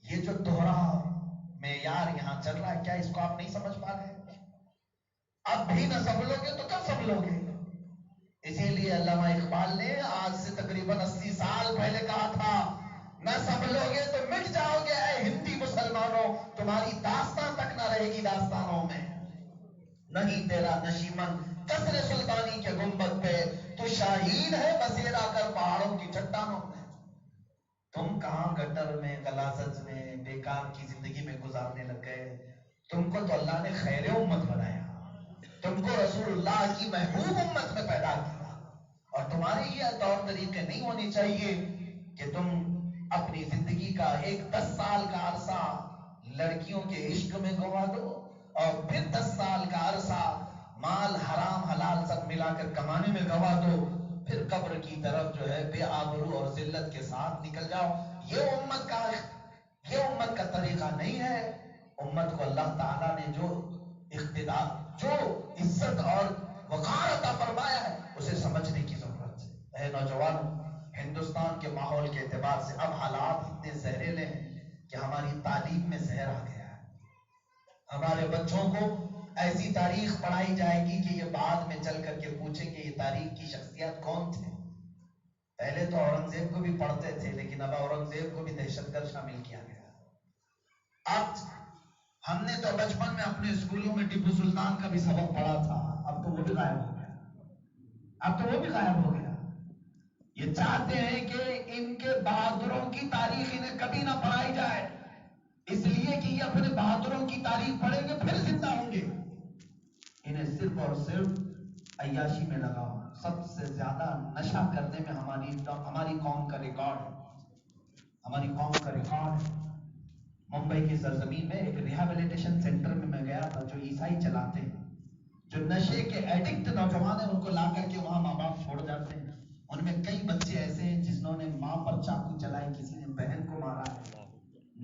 یہ جو دوہرا معیار یہاں چل رہا ہے، کیا اس کو آپ نہیں سمجھ پا رہے؟ اب بھی نہ سنبھلو گے تو کب سنبھلو گے؟ اسی لیے علامہ اقبال نے آج سے تقریباً 80 سال پہلے کہا تھا، نہ سنبھلو گے تو مٹ جاؤ گے اے ہندی مسلمانوں، تمہاری داستان تک نہ رہے گی داستانوں میں. نہیں تیرا نشیمن قصر سلطانی کے گنبد پہ، تو شاہین ہے بسیرا کر پہاڑوں کی چٹانوں میں. تم کہاں گٹر میں غلاظت میں بیکار کی زندگی میں گزارنے لگ گئے؟ تم کو تو اللہ نے خیر امت بنایا، تم کو رسول اللہ کی محبوب امت میں پیدا کیا، اور تمہارے یہ طور طریقے نہیں ہونے چاہیے کہ تم اپنی زندگی کا ایک 10 سال کا عرصہ لڑکیوں کے عشق میں گوا دو، اور پھر 10 سال کا عرصہ مال حرام حلال سب ملا کر کمانے میں گوا دو، پھر قبر کی طرف جو ہے بے آبرو اور ذلت کے ساتھ نکل جاؤ. یہ امت کا طریقہ نہیں ہے. امت کو اللہ تعالیٰ نے جو اقتدار، جو عزت اور وقار عطا فرمایا ہے، اسے سمجھنے کی ضرورت ہے. اے نوجوانوں، ہندوستان کے ماحول کے اعتبار سے اب حالات اتنے زہریلے ہیں کہ ہماری تعلیم میں زہر آ گیا ہے. ہمارے بچوں کو ایسی تاریخ پڑھائی جائے گی کہ یہ بعد میں چل کر کے پوچھیں گے یہ تاریخ کی شخصیت کون تھے. پہلے تو اورنگزیب کو بھی پڑھتے تھے، لیکن اب اورنگزیب کو بھی دہشت گرد شامل کیا گیا. اب ہم نے تو بچپن میں اپنے اسکولوں میں ٹیپو سلطان کا بھی سبق پڑھا تھا، اب تو وہ بھی غائب ہو گیا. یہ چاہتے ہیں کہ ان کے بہادروں کی تاریخ انہیں کبھی نہ پڑھائی جائے، اس لیے کہ یہ اپنے بہادروں کی تاریخ پڑھیں گے پھر زندہ ہوں گے. انہیں صرف اور صرف عیاشی میں لگاؤ. سب سے زیادہ نشہ کرنے میں ہماری قوم کا ریکارڈ ہے. ممبئی کی سرزمین میں ایک ریہیبلیٹیشن سینٹر میں گیا تھا جو عیسائی چلاتے ہیں، جو نشے کے ایڈکٹ نوجوان ہیں ان کو لا کر کے وہاں ماں باپ چھوڑ جاتے ہیں. ان میں کئی بچے ایسے ہیں جنہوں نے ماں پر چاقو چلائی، کسی نے بہن کو مارا ہے.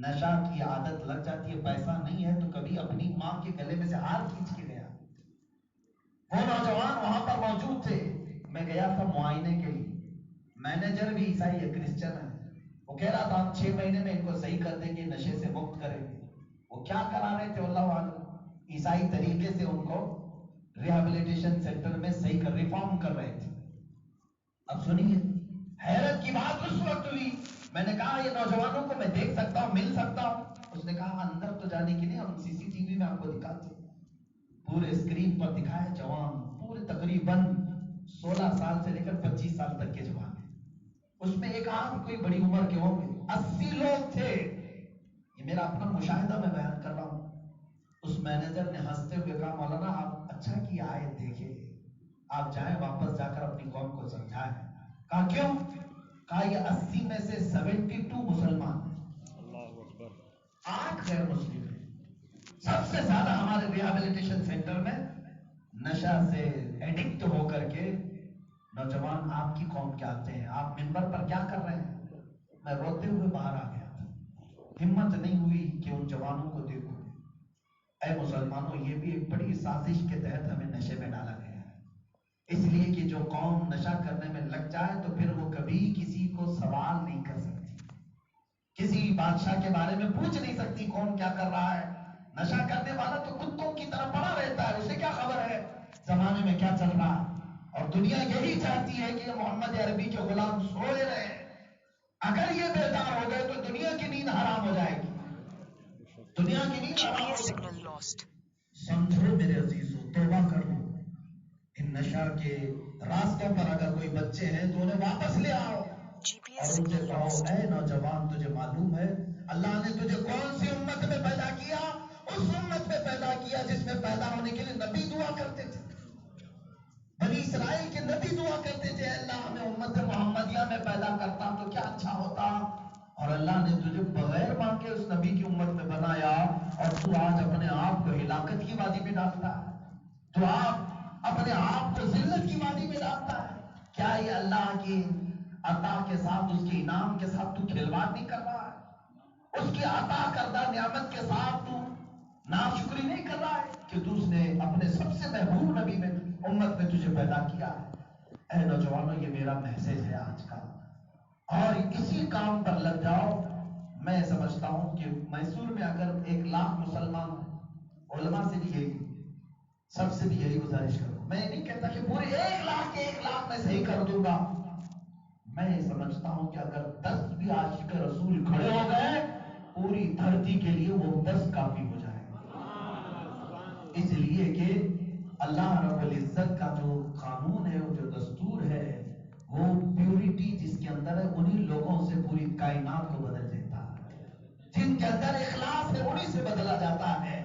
نشہ کی عادت لگ جاتی ہے، پیسہ نہیں ہے تو کبھی اپنی ماں کے گلے میں سے ہار کھینچ کے گیا. وہ نوجوان وہاں پر موجود تھے. میں گیا تھا معائنے کے لیے. مینیجر بھی عیسائی ہے، کرسچن ہے. وہ کہہ رہا تھا ہم 6 مہینے میں ان کو صحیح کر دیں گے، نشے سے مکت کریں گے. وہ کیا کرا رہے تھے اللہ عالم، عیسائی طریقے سے ان کو ریہیبلیٹیشن سینٹر میں صحیح کر ریفارم کر رہے تھے. اب سنیے، حیرت کی بات اس وقت ہوئی، میں نے کہا یہ نوجوانوں کو میں دیکھ سکتا ہوں، مل سکتا ہوں؟ اس نے کہا اندر تو جانے کے لیے ہم CCTV میں آپ کو دکھاتے ہیں. پورے اسکرین پر دکھایا جوان، پورے تقریباً 16 سال سے لے کر 25 سال تک کے جوان ہیں. اس میں ایک آدھ کوئی بڑی عمر کے ہوں گے، 80 لوگ تھے. یہ میرا اپنا مشاہدہ میں بیان کر رہا ہوں. اس مینیجر نے ہنستے ہوئے کہا مولانا آپ اچھا کی آیت دیکھے، آپ جائیں واپس جا کر اپنی قوم کو سمجھائیں. کہا کیوں؟ کہا یہ 80 میں سے 72 مسلمان ہیں، اللہ اکبر، 8 غیر مسلم ہیں. سب سے زیادہ ہمارے ریہیبلیٹیشن سینٹر میں نشہ سے ایڈکٹ ہو کر کے نوجوان آپ کی قوم کے آتے ہیں. آپ منبر پر کیا کر رہے ہیں؟ میں روتے ہوئے باہر آ گیا تھا، ہمت نہیں ہوئی کہ ان جوانوں کو دیکھوں. اے مسلمانوں، یہ بھی ایک بڑی سازش کے تحت ہمیں نشے میں ڈالا گیا ہے. اس لیے کہ جو قوم نشہ کرنے میں لگ جائے تو پھر وہ کبھی کسی کو سوال نہیں کر سکتی، کسی بادشاہ کے بارے میں پوچھ نہیں سکتی کون کیا کر رہا ہے. نشہ کرنے والا تو کتوں کی طرح پڑا رہتا ہے، اسے کیا خبر ہے زمانے میں کیا چل رہا ہے. اور دنیا یہی چاہتی ہے کہ محمد عربی کے غلام سوئے رہے. اگر یہ بیدار ہو گئے تو دنیا کی نیند حرام ہو جائے گی، دنیا کی نیند حرام ہو جائے گی. سمجھو میرے عزیزو، توبہ کر لو. ان نشہ کے راستوں پر اگر کوئی بچے ہیں تو انہیں واپس لے آؤ اور ان سے کہو اے نوجوان، تجھے معلوم ہے اللہ نے تجھے کون سی امت میں پیدا کیا؟ اس امت میں پیدا کیا جس میں پیدا ہونے کے لیے نبی دعا کرتے تھے. بنی اسرائیل کے نبی دعا کرتے تھے اللہ ہمیں امت محمدیہ میں پیدا کرتا تو کیا اچھا ہوتا. اور اللہ نے تجھے بغیر مانگے اس نبی کی امت میں بنایا، اور تو آج اپنے طاقت کی وادی میں ڈالتا ہے، جو آپ اپنے آپ کو ذلت کی وادی میں ڈالتا ہے، کیا یہ اللہ کی عطا کے ساتھ، اس کے انعام کے ساتھ تو کھلواڑ نہیں کر رہا ہے؟ اس کی عطا کردہ نعمت کے ساتھ تو ناشکری نہیں کر رہا ہے کہ تو اس نے اپنے سب سے محبوب نبی میں امت میں تجھے پیدا کیا ہے؟ اے نوجوانوں، یہ میرا میسج ہے آج کا، اور اسی کام پر لگ جاؤ۔ میں سمجھتا ہوں کہ میسور میں اگر 1,00,000 مسلمان ہیں، علماء سے بھی یہی، سب سے بھی یہی گزارش کروں، میں نہیں کہتا کہ پورے 1,00,000 کے 1,00,000 میں صحیح کر دوں گا، میں سمجھتا ہوں کہ اگر 10 بھی عاشق رسول کھڑے ہو گئے، پوری دھرتی کے لیے وہ 10 کافی ہو جائے گا۔ اس لیے کہ اللہ رب العزت کا جو قانون ہے، وہ جو دستور ہے، وہ پیورٹی جس کے اندر ہے، انہی لوگوں سے پوری کائنات کو بدل دیتا ہے۔ جن کے اندر اخلاص ہے، انہی سے بدلا جاتا ہے۔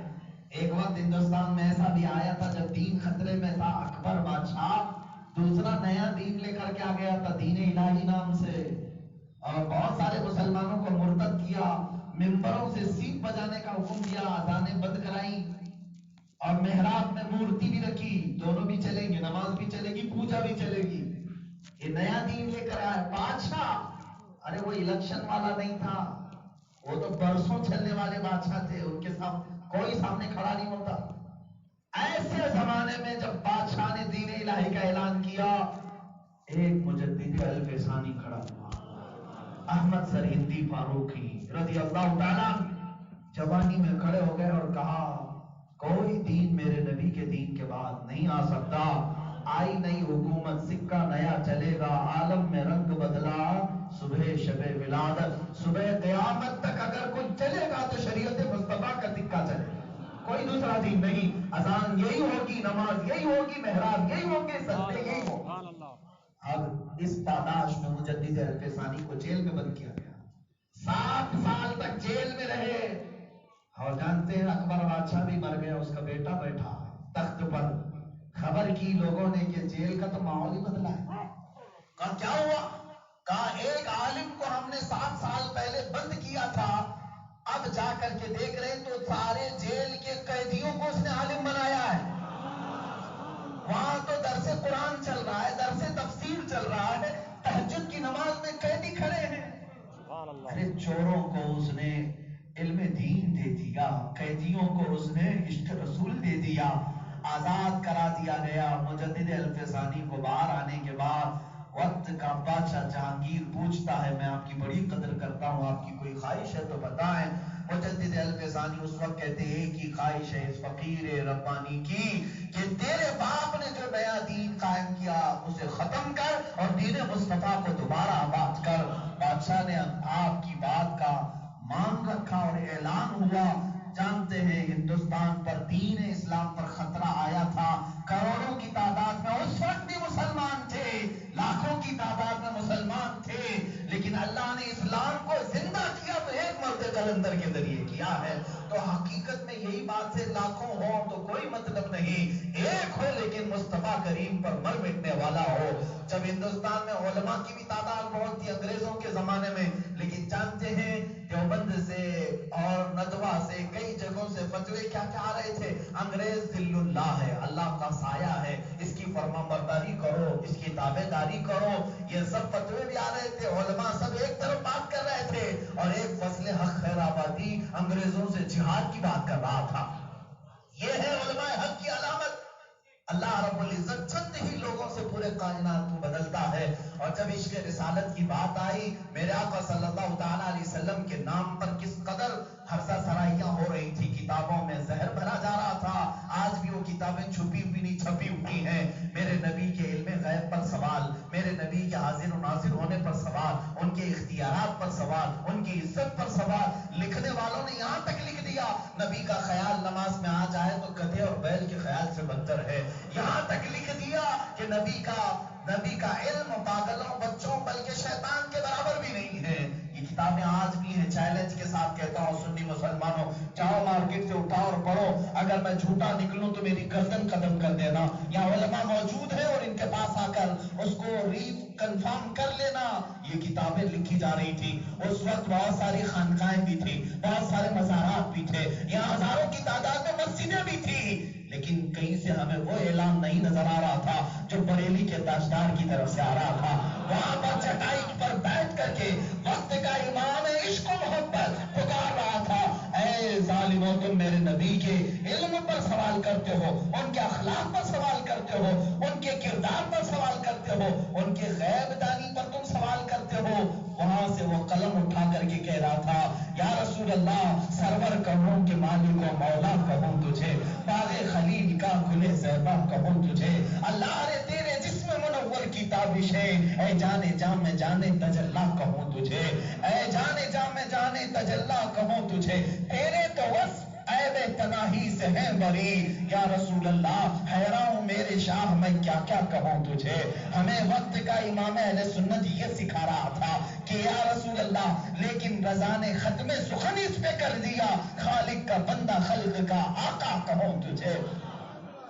ایک وقت ہندوستان میں ایسا بھی آیا تھا جب دین خطرے میں تھا، اکبر بادشاہ دوسرا نیا دین لے کر کے آ گیا تھا، دین الہی نام سے، اور بہت سارے مسلمانوں کو مرتد کیا، ممبروں سے سیٹ بجانے کا حکم دیا، اذانیں بند کرائی، اور محراب میں مورتی بھی رکھی، دونوں بھی چلیں گے، نماز بھی چلے گی، پوجا بھی چلے گی۔ یہ نیا دین لے کر آیا بادشاہ۔ ارے وہ الیکشن والا نہیں تھا، وہ تو برسوں چلنے والے بادشاہ تھے، ان کے ساتھ کوئی سامنے کھڑا نہیں ہوتا۔ ایسے زمانے میں جب بادشاہ نے دین الہی کا اعلان کیا، ایک مجدد الف ثانی کھڑا ہوا، احمد سرہندی فاروقی رضی اللہ تعالیٰ، جوانی میں کھڑے ہو گئے اور کہا کوئی دین میرے نبی کے دین کے بعد نہیں آ سکتا، آئی نئی حکومت، سکہ نیا چلے گا، عالم میں رنگ بدلا، صبح شب ولادت، صبح قیامت تک اگر کوئی چلے گا تو شریعت مصطفیٰ کا سکہ چلے گا، کوئی دوسرا دین نہیں، اذان یہی ہوگی، نماز یہی ہوگی، محراب یہی ہوں گے، سجدے یہی ہوں گے۔ اب اس پاداش میں مجدد الف ثانی کو جیل میں بند کیا گیا، 7 سال تک جیل میں رہے، اور جانتے ہیں اکبر بادشاہ بھی مر گیا، اس کا بیٹا بیٹھا تخت پر، خبر کی لوگوں نے کہ جیل کا تو ماحول ہی بدلا ہے۔ کہا کیا ہوا؟ کہا ایک عالم کو ہم نے 7 سال پہلے بند کیا تھا، اب جا کر کے دیکھ رہے تو سارے جیل کے قیدیوں کو اس نے عالم بنایا ہے، وہاں تو درس قرآن چل رہا ہے، درس تفسیر چل رہا ہے، تہجد کی نماز میں قیدی کھڑے ہیں۔ ارے چوروں کو اس نے علم دین دے دیا، قیدیوں کو اس نے عشق رسول دے دیا، آزاد کرا دیا گیا۔ مجدد الف ثانی کو باہر آنے کے بعد وقت کا بادشاہ جہانگیر پوچھتا ہے میں آپ کی بڑی قدر کرتا ہوں، آپ کی کوئی خواہش ہے تو بتائیں۔ مجدد الف ثانی اس وقت کہتے ہیں ایک ہی خواہش ہے اس فقیر ربانی کی کہ تیرے باپ نے جو نیا دین قائم کیا اسے ختم کر اور دین مصطفیٰ کو دوبارہ آباد کر۔ بادشاہ نے آپ کی بات کا مان رکھا اور اعلان ہوا۔ جانتے ہیں ہندوستان پر دین اسلام پر خطرہ آیا تھا، کروڑوں کی تعداد میں اس وقت بھی مسلمان تھے، لاکھوں کی تعداد میں مسلمان تھے، لیکن اللہ نے اسلام کو زندہ کیا تو ایک مرد قلندر کے ذریعے کیا ہے۔ تو حقیقت میں یہی بات ہے، لاکھوں ہو تو کوئی مطلب نہیں، ایک ہو لیکن مصطفیٰ کریم پر مر مٹنے والا ہو۔ جب ہندوستان میں علماء کی بھی تعداد بہت تھی انگریزوں کے زمانے میں، لیکن جانتے ہیں دیوبند سے اور ندوہ سے کئی جگہوں سے فتوے کیا آ رہے تھے، انگریز ذل اللہ ہے، اللہ کا سایہ ہے، اس کی فرما برداری کرو، اس کی تابع داری کرو، یہ سب فتوے بھی آ رہے تھے۔ علماء سب ایک طرف بات کر رہے تھے اور ایک فصل حق خیر آبادی انگریزوں سے جہاد کی بات کر رہا تھا۔ یہ ہے علماء حق کی علامت۔ اللہ رب العزت چند ہی لوگوں سے پورے کائنات کو بدلتا ہے۔ اور جب عشق رسالت کی بات آئی، میرے آقا صلی اللہ تعالیٰ علیہ وسلم کے نام پر کس قدر ہرزہ سرائیاں ہو رہی تھی، کتابوں میں زہر بھرا جا رہا تھا، آج بھی وہ کتابیں چھپی ہوئی نہیں چھپی ہوئی ہیں۔ میرے نبی کے علم غیب پر سوال، میرے نبی کے حاضر و ناظر ہونے پر سوال، ان کے اختیارات پر سوال، ان کی عزت پر سوال۔ لکھنے والوں نے یہاں تک لکھ دیا نبی کا خیال نماز میں آ جائے تو گدھے اور بیل کے خیال سے بدتر ہے، یہاں تک لکھ دیا کہ نبی کا علم پاگلوں بچوں بلکہ شیطان کے برابر بھی نہیں ہے۔ یہ کتابیں آج بھی ہیں، چیلنج کے ساتھ کہتا ہوں سنی مسلمانوں، جاؤ مارکیٹ سے اٹھاؤ اور پڑھو، اگر میں جھوٹا نکلوں تو میری گردن قدم کر دینا۔ یہاں علماء موجود ہیں اور ان کے پاس آ کر اس کو کنفرم کر لینا۔ یہ کتابیں لکھی جا رہی تھی، اس وقت بہت ساری خانقاہیں بھی تھی، بہت سارے مزارات بھی تھے، یہاں ہزاروں کی تعداد میں مسجدیں بھی تھی، تاجدار کی طرف سے آ رہا تھا. وہاں پر چٹائی پر بیٹھ کر کے وقت کا امام عشق و محبت پکار رہا تھا، اے ظالموں تم میرے نبی کے علم پر سوال کرتے ہو، ان کے اخلاق پر سوال کرتے ہو، ان کے کردار پر سوال کرتے ہو، ان کے غیب دانی پر تم سوال کرتے ہو. وہاں سے وہ قلم اٹھا کر کے کہہ رہا تھا، یا رسول اللہ سرور کہوں کہ مالک و مولا کہوں تجھے، باغ خلیل کا گلے زیبا کہوں تجھے، اللہ نے تیرے جسم منور کی تابش ہے، اے جانے جام میں جانے تجلا کہوں تجھے، اے جانے جام میں جانے تجلا کہوں تجھے، تیرے تو وصف عیب تناہی سے ہے بری، یا رسول اللہ حیران میرے شاہ میں کیا کیا کہوں تجھے. ہمیں وقت کا امام اہل سنت یہ سکھا رہا تھا کہ یا رسول اللہ لیکن رضا نے ختم سخن اس پہ کر دیا، خالق کا بندہ خلق کا آقا کہوں تجھے.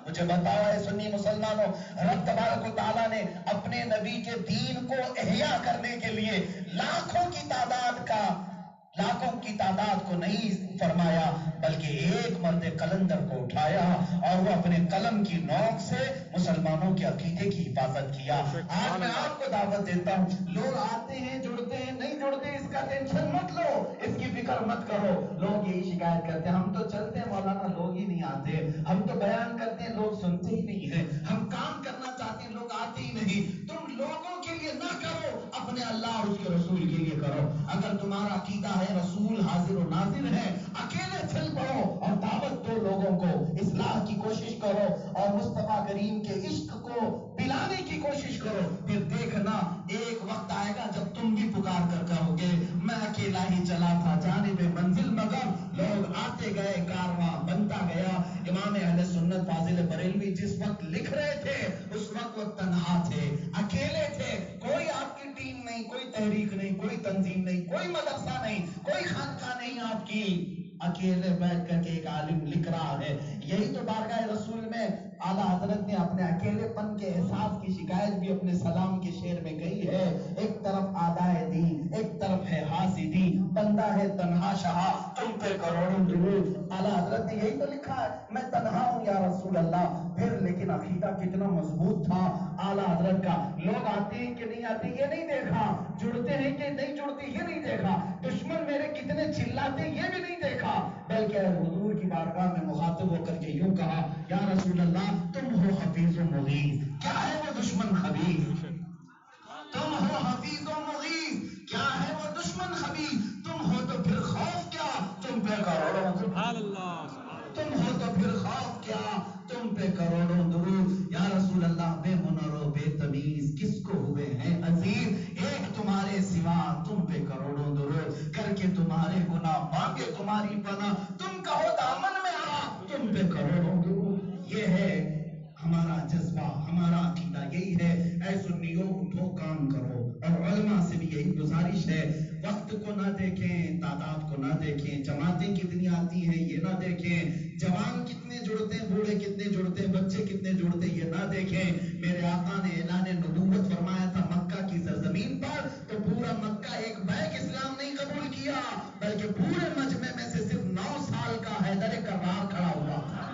مجھے بتاؤ اے سنی مسلمانوں، رب تبارک و تعالیٰ نے اپنے نبی کے دین کو احیا کرنے کے لیے لاکھوں کی تعداد کو نہیں فرمایا، بلکہ ایک مرد قلندر کو اٹھایا اور وہ اپنے قلم کی نوک سے مسلمانوں کے عقیدے کی حفاظت کیا. آج میں آپ کو دعوت دیتا ہوں، لوگ آتے ہیں جڑتے ہیں نہیں جڑتے اس کا ٹینشن مت لو، اس کی فکر مت کرو. لوگ یہی شکایت کرتے ہیں، ہم تو چلتے ہیں مولانا لوگ ہی نہیں آتے، ہم تو بیان کرتے ہیں لوگ سنتے ہی نہیں ہیں، ہم کام کرنا چاہتے ہیں لوگ آتے ہی نہیں. تم لوگوں کے لیے نہ کرو، اپنے اللہ اور اس کے رسول کے لیے کرو. اگر تمہارا عقیدہ ہے رسول حاضر و ناظر ہے، اکیلے چل پڑو اور دعوت دو لوگوں کو، اصلاح کی کوشش کرو اور مصطفیٰ کریم کے عشق کو پلانے کی کوشش کرو. پھر دیکھنا ایک وقت آئے گا جب تم بھی پکار کر کہو گے میں اکیلا ہی چلا تھا جانب منزل مگر لوگ آتے گئے کارواں بنتا گیا. امام اہل سنت فاضل بریلوی جس وقت لکھ رہے تھے اس وقت وہ تنہا تھے، اکیلے تھے، کوئی آپ کی ٹیم نہیں، کوئی تحریک نہیں، کوئی تنظیم نہیں، کوئی مدرسہ نہیں، کوئی خانقاہ نہیں آپ کی. اکیلے بیٹھ کر کے ایک عالم لکھ رہا ہے. یہی تو بارگاہ رسول میں اعلیٰ حضرت نے اپنے اکیلے پن کے احساس کی شکایت بھی اپنے سلام کے شعر میں کہی ہے. ایک طرف آدائے دین، ایک طرف ہے حاسدی، بندہ ہے تنہا شہا تم پہ کروڑوں درود. اعلیٰ حضرت نے یہی تو لکھا ہے، میں تنہا ہوں یا رسول اللہ. پھر لیکن عقیدہ کتنا مضبوط تھا اعلیٰ حضرت کا. لوگ آتے ہیں کہ نہیں آتے یہ نہیں دیکھا، جڑتے ہیں کہ نہیں جڑتے یہ نہیں دیکھا، دشمن میرے کتنے چلاتے یہ بھی نہیں دیکھا، بلکہ حضور کی بارگاہ میں مخاطب ہو کر کے یوں کہا یا رسول اللہ تم ہو حفیظ و مغیث. کیا ہے وہ دشمن خبیث؟ تم ہو حفیظ و مغیث. کیا ہے وہ دشمن خبیث؟ تم ہو تو پھر خوف کیا تم پہ کروڑوں سبحان اللہ، تم ہو تو پھر خوف کیا تم پہ کروڑوں درود. یا رسول اللہ بے ہنر و بے تمیز کس کو ہوئے ہیں عزیز، ایک تمہارے سوا تم پہ کروڑوں درود. کر کے تمہارے گناہ مانگے تمہاری پناہ، تم کہو دامن میں آ تم پہ کروڑوں درود. یہ ہے ہمارا جذبہ، ہمارا عقیدہ یہی ہے. اے سنیوں اٹھو کام کرو. اور علماء سے بھی یہی گزارش ہے، وقت کو نہ دیکھیں، تعداد کو نہ دیکھیں، جماعتیں کتنی آتی ہیں یہ نہ دیکھیں، جوان کتنے جڑتے ہیں، بوڑھے کتنے جڑتے ہیں، بچے کتنے جڑتے ہیں یہ نہ دیکھیں. میرے آقا نے اعلان نبوت فرمایا تھا مکہ کی سرزمین پر، تو پورا مکہ ایک بیک اسلام نہیں قبول کیا، بلکہ پورے مجمع میں سے صرف 9 سال کا حیدر کرار کھڑا ہوا تھا.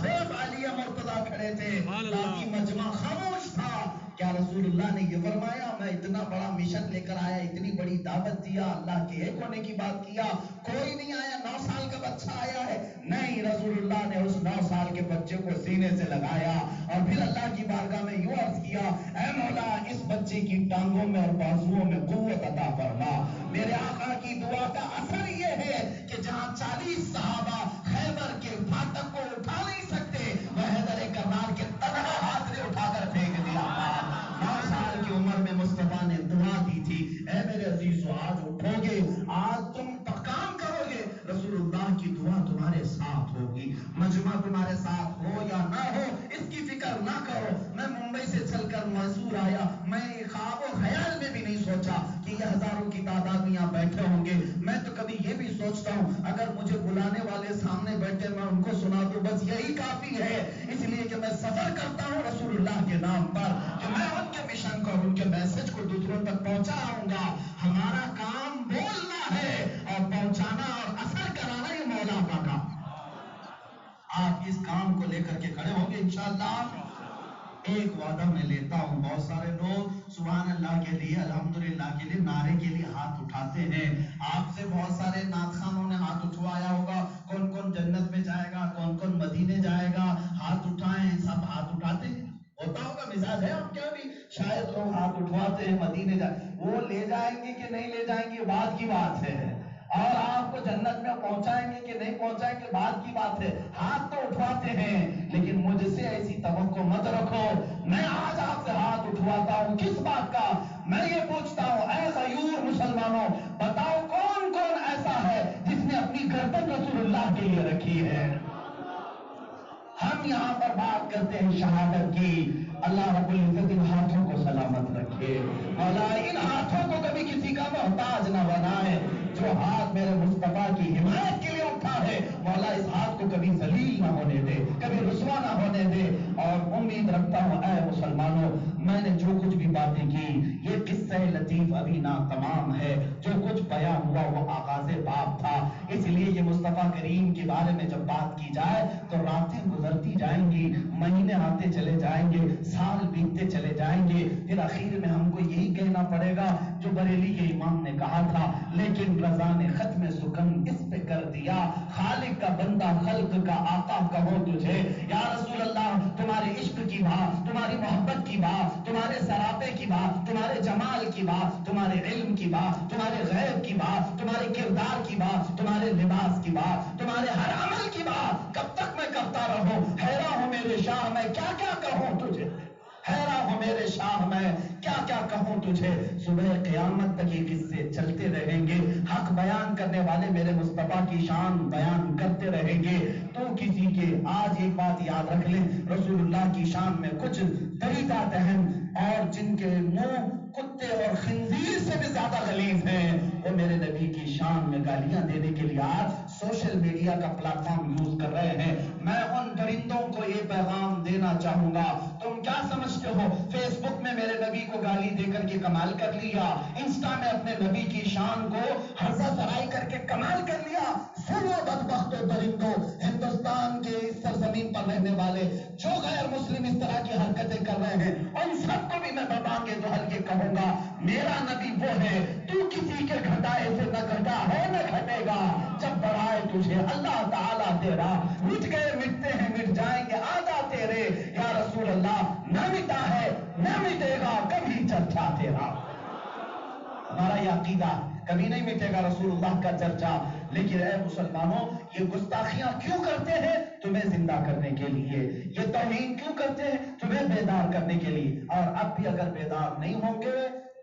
صرف علی مرتضیٰ کھڑے تھے، باقی مجمع خاموش تھا. کیا رسول اللہ نے یہ فرمایا میں اتنا بڑا مشن لے کر آیا، اتنی بڑی دعوت دیا، اللہ کے ایک ہونے کی بات کیا، کوئی نہیں آیا، 9 سال کا بچہ آیا ہے؟ نہیں، رسول اللہ نے اس 9 سال کے بچے کو سینے سے لگایا اور پھر اللہ کی بارگاہ میں یوں عرض کیا اے مولا اس بچے کی ٹانگوں میں اور بازوؤں میں قوت عطا فرما. میرے آقا کی دعا کا اثر یہ ہے کہ جہاں 40 صحابہ خیبر کے پھاٹک کو اٹھا نہیں سکتے، وہ حیدر کرار کے تنہا ہاتھ نے اٹھا کر پھینک دیا. 9 سال کی عمر میں مصطفیٰ نے دعا دی تھی اے میرے عزیزو آج اٹھو گے، آج تم کام کرو گے، رسول اللہ کی دعا تمہارے ساتھ ہوگی. مجمع تمہارے ساتھ ہو یا نہ ہو اس کی فکر نہ کرو. میں ممبئی سے چل کر میسور آیا، میں خواب و خیال میں بھی نہیں سوچا کہ یہ ہزاروں کی تعداد میں یہاں بیٹھے ہوں گے. میں تو کبھی یہ بھی سوچتا ہوں اگر مجھے بلانے والے سامنے بیٹھے میں ان کو سنا دوں بس یہی کافی ہے، اس لیے کہ میں سفر کرتا ہوں رسول اللہ کے نام پر، کہ میں ان کے مشن کو اور ان کے میسج کو دوسروں تک پہنچا آؤں گا. ہمارا کام بولنا ہے اور پہنچانا اور اثر کرانا یہ مولا کا کام. آپ اس کام کو لے کر کے کھڑے ہوں گے انشاءاللہ. ایک وعدہ میں لیتا ہوں، بہت سارے لوگ سبحان اللہ کے لیے الحمدللہ کے لیے نعرے کے لیے ہاتھ اٹھاتے ہیں. آپ سے بہت سارے نعت خانوں نے ہاتھ اٹھوایا ہوگا، کون کون جنت میں جائے گا، کون کون مدینے جائے گا، ہاتھ اٹھائیں. سب ہاتھ اٹھاتے ہیں، ہوتا ہوگا، مزاج ہے آپ کیا بھی، شاید لوگ ہاتھ اٹھواتے ہیں مدینے جائے. وہ لے جائیں گے کہ نہیں لے جائیں گے بات کی بات ہے، اور آپ کو جنت میں پہنچائیں گے کہ نہیں پہنچائیں گے بات کی بات ہے. ہاتھ تو اٹھواتے ہیں، لیکن مجھ سے ایسی توقع مت رکھو. میں آج آپ سے ہاتھ اٹھواتا ہوں کس بات کا؟ میں یہ پوچھتا ہوں اے غیور مسلمانوں، بتاؤ کون کون ایسا ہے جس نے اپنی گردن رسول اللہ کے لیے رکھی ہے؟ ہم یہاں پر بات کرتے ہیں شہادت کی. اللہ رب العزت ان ہاتھوں کو سلامت رکھے. مولا ان ہاتھوں کو کبھی کسی کا محتاج نہ بنائے. جو ہاتھ میرے مصطفیٰ کی حمایت کے لیے اٹھا ہے، مولا اس ہاتھ کو کبھی ذلیل نہ ہونے دے، کبھی رسوا نہ ہونے دے. اور امید رکھتا ہوں اے مسلمانوں، میں نے جو کچھ بھی باتیں کی، یہ قصہ لطیف ابھی نہ تمام ہے. جو کچھ بیان ہوا وہ آغاز باب تھا. اس لیے یہ مصطفیٰ کریم کے بارے میں جب بات کی جائے تو راتیں گزرتی جائیں گی، مہینے آتے چلے جائیں گے، سال بیتتے چلے جائیں گے. پھر آخر میں ہم کو یہی کہنا پڑے گا جو بریلی کے امام نے کہا تھا، لیکن رضا نے ختم سکن اس پہ کر دیا، خالق کا بندہ خلق کا آقا کہو تجھے. یا رسول اللہ، تمہارے عشق کی بات، تمہاری محبت کی بات، تمہارے سراپے کی بات، تمہارے جمال کی بات، تمہارے علم کی بات، تمہارے غیب کی بات، تمہارے کردار کی بات، تمہارے لباس کی بات، تمہارے ہر عمل کی بات کب تک میں کرتا رہوں؟ حیران ہوں میرے شاہ میں کیا کیا کہوں تجھے، حیران ہوں میرے شاہ میں کیا کیا کہوں تجھے. صبح قیامت تک یہ قصے چلتے رہیں گے. حق بیان کرنے والے میرے مصطفیٰ کی شان بیان کرتے رہیں گے. تو کسی کے آج ایک بات یاد رکھ لیں، رسول اللہ کی شان میں کچھ دریدہ دہن اور جن کے منہ کتے اور خنزیر سے بھی زیادہ غلیظ ہیں، وہ میرے نبی کی شان میں گالیاں دینے کے لیے آج سوشل میڈیا کا پلیٹ فارم یوز کر رہے ہیں. میں ان درندوں کو یہ پیغام دینا چاہوں گا، تم کیا سمجھتے ہو فیس بک میں میرے نبی کو گالی دے کر کے کمال کر لیا، انسٹا میں اپنے نبی کی شان کو ہرزہ افزائی کر کے کمال کر لیا؟ سنو بدبختو درندو، ہندوستان کے اس سرزمین پر رہنے والے جو غیر مسلم اس طرح کی حرکتیں کر رہے ہیں، ان سب کو بھی میں بابا کے دو ہلکے کہوں گا، میرا نبی وہ ہے تو کسی کے گھٹائے سے نہ گھٹا ہے نہ گھٹے گا. جب بڑھائے تجھے اللہ تعالیٰ تیرا، مٹ گئے مٹتے ہیں مٹ جائیں گے آدھا تیرے. یا رسول اللہ، نہ مٹا ہے نہ مٹے گا کبھی چرچا تیرا. ہمارا یہ عقیدہ کبھی نہیں مٹے گا رسول اللہ کا چرچا. لیکن اے مسلمانوں، یہ گستاخیاں کیوں کرتے ہیں؟ تمہیں زندہ کرنے کے لیے. یہ توہین کیوں کرتے ہیں؟ تمہیں بیدار کرنے کے لیے. اور اب بھی اگر بیدار نہیں ہوں گے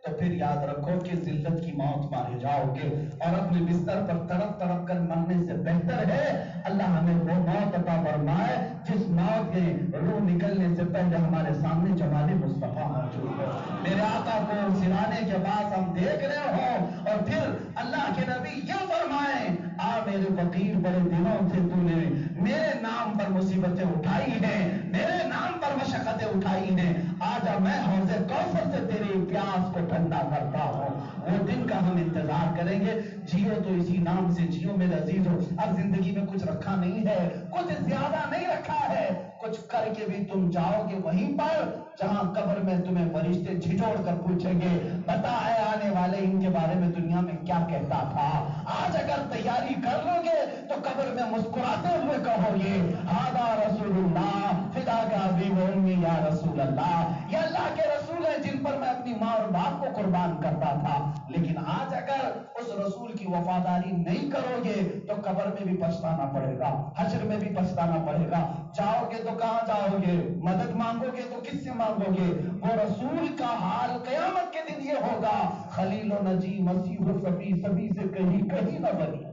تو پھر یاد رکھو کہ ذلت کی موت مارے جاؤ گے، اور اپنے بستر پر تڑپ تڑپ کر مرنے سے بہتر ہے اللہ ہمیں وہ موت عطا فرمائے جس موت کے روح نکلنے سے پہلے ہمارے سامنے جمال مصطفیٰ موجود ہے. میرے آقا کو سرانے کے بعد ہم دیکھ رہے ہوں اور پھر اللہ کے نبی یہ فرمائیں، آ میرے فقیر بڑے دنوں سے تو نے میرے نام پر مصیبتیں اٹھائی ہیں، میرے نام پر مشقتیں اٹھائی ہیں، آجا میں حوض کوثر سے تیری پیاس کو ٹھنڈا کرتا ہوں. وہ دن کا ہم انتظار کریں گے. جیو تو اسی نام سے جیو میرے عزیز ہو. اب زندگی میں کچھ رکھا نہیں ہے، کچھ زیادہ نہیں رکھا ہے. کچھ کر کے بھی تم جاؤ گے وہیں پر جہاں قبر میں تمہیں فرشتے جھنجھوڑ کر پوچھیں گے، بتا اے آنے والے ان کے بارے میں دنیا میں کیا کہتا تھا. آج اگر تیاری کر لو گے تو قبر میں مسکراتے ہوئے کہو گے ہاذا رسول اللہ فدا کا ابی و امی یا رسول اللہ. یہ اللہ کے رسول ہیں جن پر میں اپنی ماں اور باپ کو قربان کرتا تھا. لیکن آج اگر اس رسول کی وفاداری نہیں کرو گے تو قبر میں بھی پچھتانا پڑے گا، حشر میں بھی پچھتانا پڑے گا. جاؤ گے تو کہاں جاؤ گے؟ مدد مانگو گے تو کس سے مانگو گے؟ وہ رسول کا حال قیامت کے دن یہ ہوگا، خلیل و نجی مسیح و صفی، سبھی سے کہیں کہیں نہ بنی.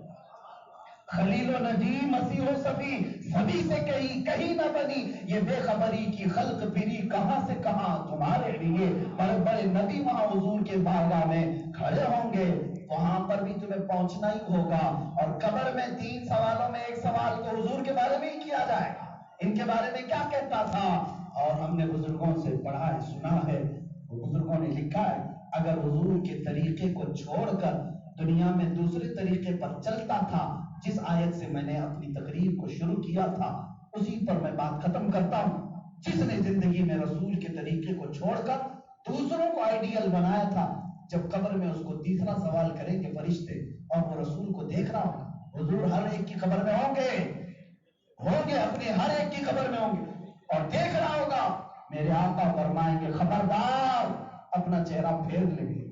خلیل و نجی مسیح و صفی، سبھی سے کہیں نہ بنی. یہ بے خبری کی خلق پھری کہاں سے کہاں تمہارے لیے. بڑے بڑے نبی وہاں حضور کے بارگاہ میں کھڑے ہوں گے، وہاں پر بھی تمہیں پہنچنا ہی ہوگا. اور قبر میں 3 سوالوں میں ایک سوال تو حضور کے بارے میں ہی کیا جائے گا، ان کے بارے میں کیا کہتا تھا. اور ہم نے بزرگوں سے پڑھا ہے، سنا ہے، بزرگوں نے لکھا ہے اگر حضور کے طریقے کو چھوڑ کر دنیا میں دوسرے طریقے پر چلتا تھا، جس آیت سے میں نے اپنی تقریر کو شروع کیا تھا اسی پر میں بات ختم کرتا ہوں. جس نے زندگی میں رسول کے طریقے کو چھوڑ کر دوسروں کو آئیڈیل بنایا تھا، جب قبر میں اس کو تیسرا سوال کریں گے فرشتے اور وہ رسول کو دیکھ رہا ہوگا، حضور ہر ایک کی قبر میں ہوں گے اپنے ہر ایک کی قبر میں ہوں گے اور دیکھ رہا ہوگا، میرے آقا فرمائیں گے خبردار اپنا چہرہ پھیر لیں گے،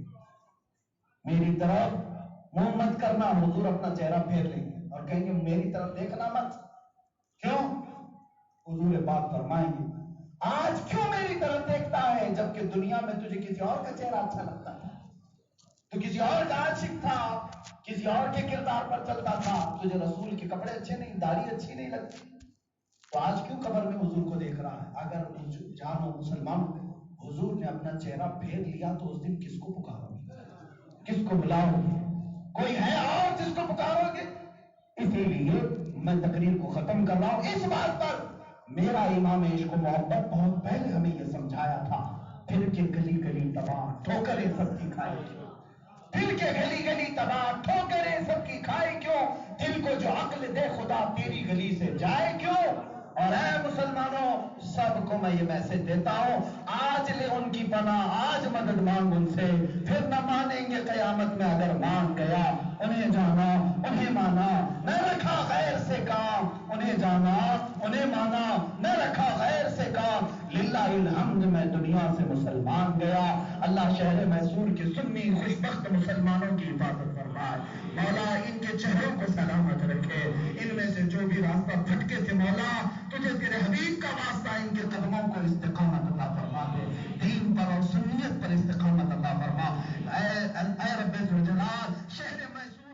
میری طرف منہ مت کرنا، حضور اپنا چہرہ پھیر لیں گے اور کہیں گے میری طرف دیکھنا مت، کیوں؟ حضور پاک فرمائیں گے آج کیوں میری طرف دیکھتا ہے جبکہ دنیا میں تجھے کسی اور کا چہرہ اچھا لگتا تھا، تو کسی اور کا عاشق تھا، کسی اور کے کردار پر چلتا تھا، تجھے رسول کے کپڑے اچھے نہیں، داڑھی اچھی نہیں لگتی، تو آج کیوں قبر میں حضور کو دیکھ رہا ہے؟ اگر جانو مسلمان حضور نے اپنا چہرہ پھیر لیا تو اس دن کس کو پکارو گے، کس کو بلاؤ گے؟ کوئی ہے اور جس کو پکارو گے؟ اسی لیے میں تقریر کو ختم کر رہا ہوں اس بات پر، میرا امام عشق و محبت بہت پہلے ہمیں یہ سمجھایا تھا، پھر کے گلی گلی تباہ ٹھوکریں سب کی کھائی کیوں، دل کے گلی گلی تباہ ٹھوکریں سب کی کھائی کیوں، دل کو جو عقل دے خدا تیری گلی سے جائے کیوں؟ اور اے مسلمانوں سب کو میں یہ میسج دیتا ہوں، آج لے ان کی پناہ، آج مدد مانگ ان سے، پھر نہ مانیں گے قیامت میں اگر مان گیا، انہیں جانا انہیں مانا، نہ رکھا غیر سے کام، انہیں جانا انہیں مانا، نہ رکھا غیر سے کام، للہ الحمد میں دنیا سے مسلمان گیا۔ اللہ شہر میسور کے سنی خوشبخت مسلمانوں کی حفاظت فرمائے، مولا ان کے چہروں کو سلامت رکھے، ان میں سے جو بھی راستہ پھٹکے تھے مولا تجھے تیرے حبیب کا واسطہ ان کے قدموں کو استقامت عطا فرما دے، دین پر اور سنیت پر استقامت عطا فرما، اے رب ذوالجلال شہر میسور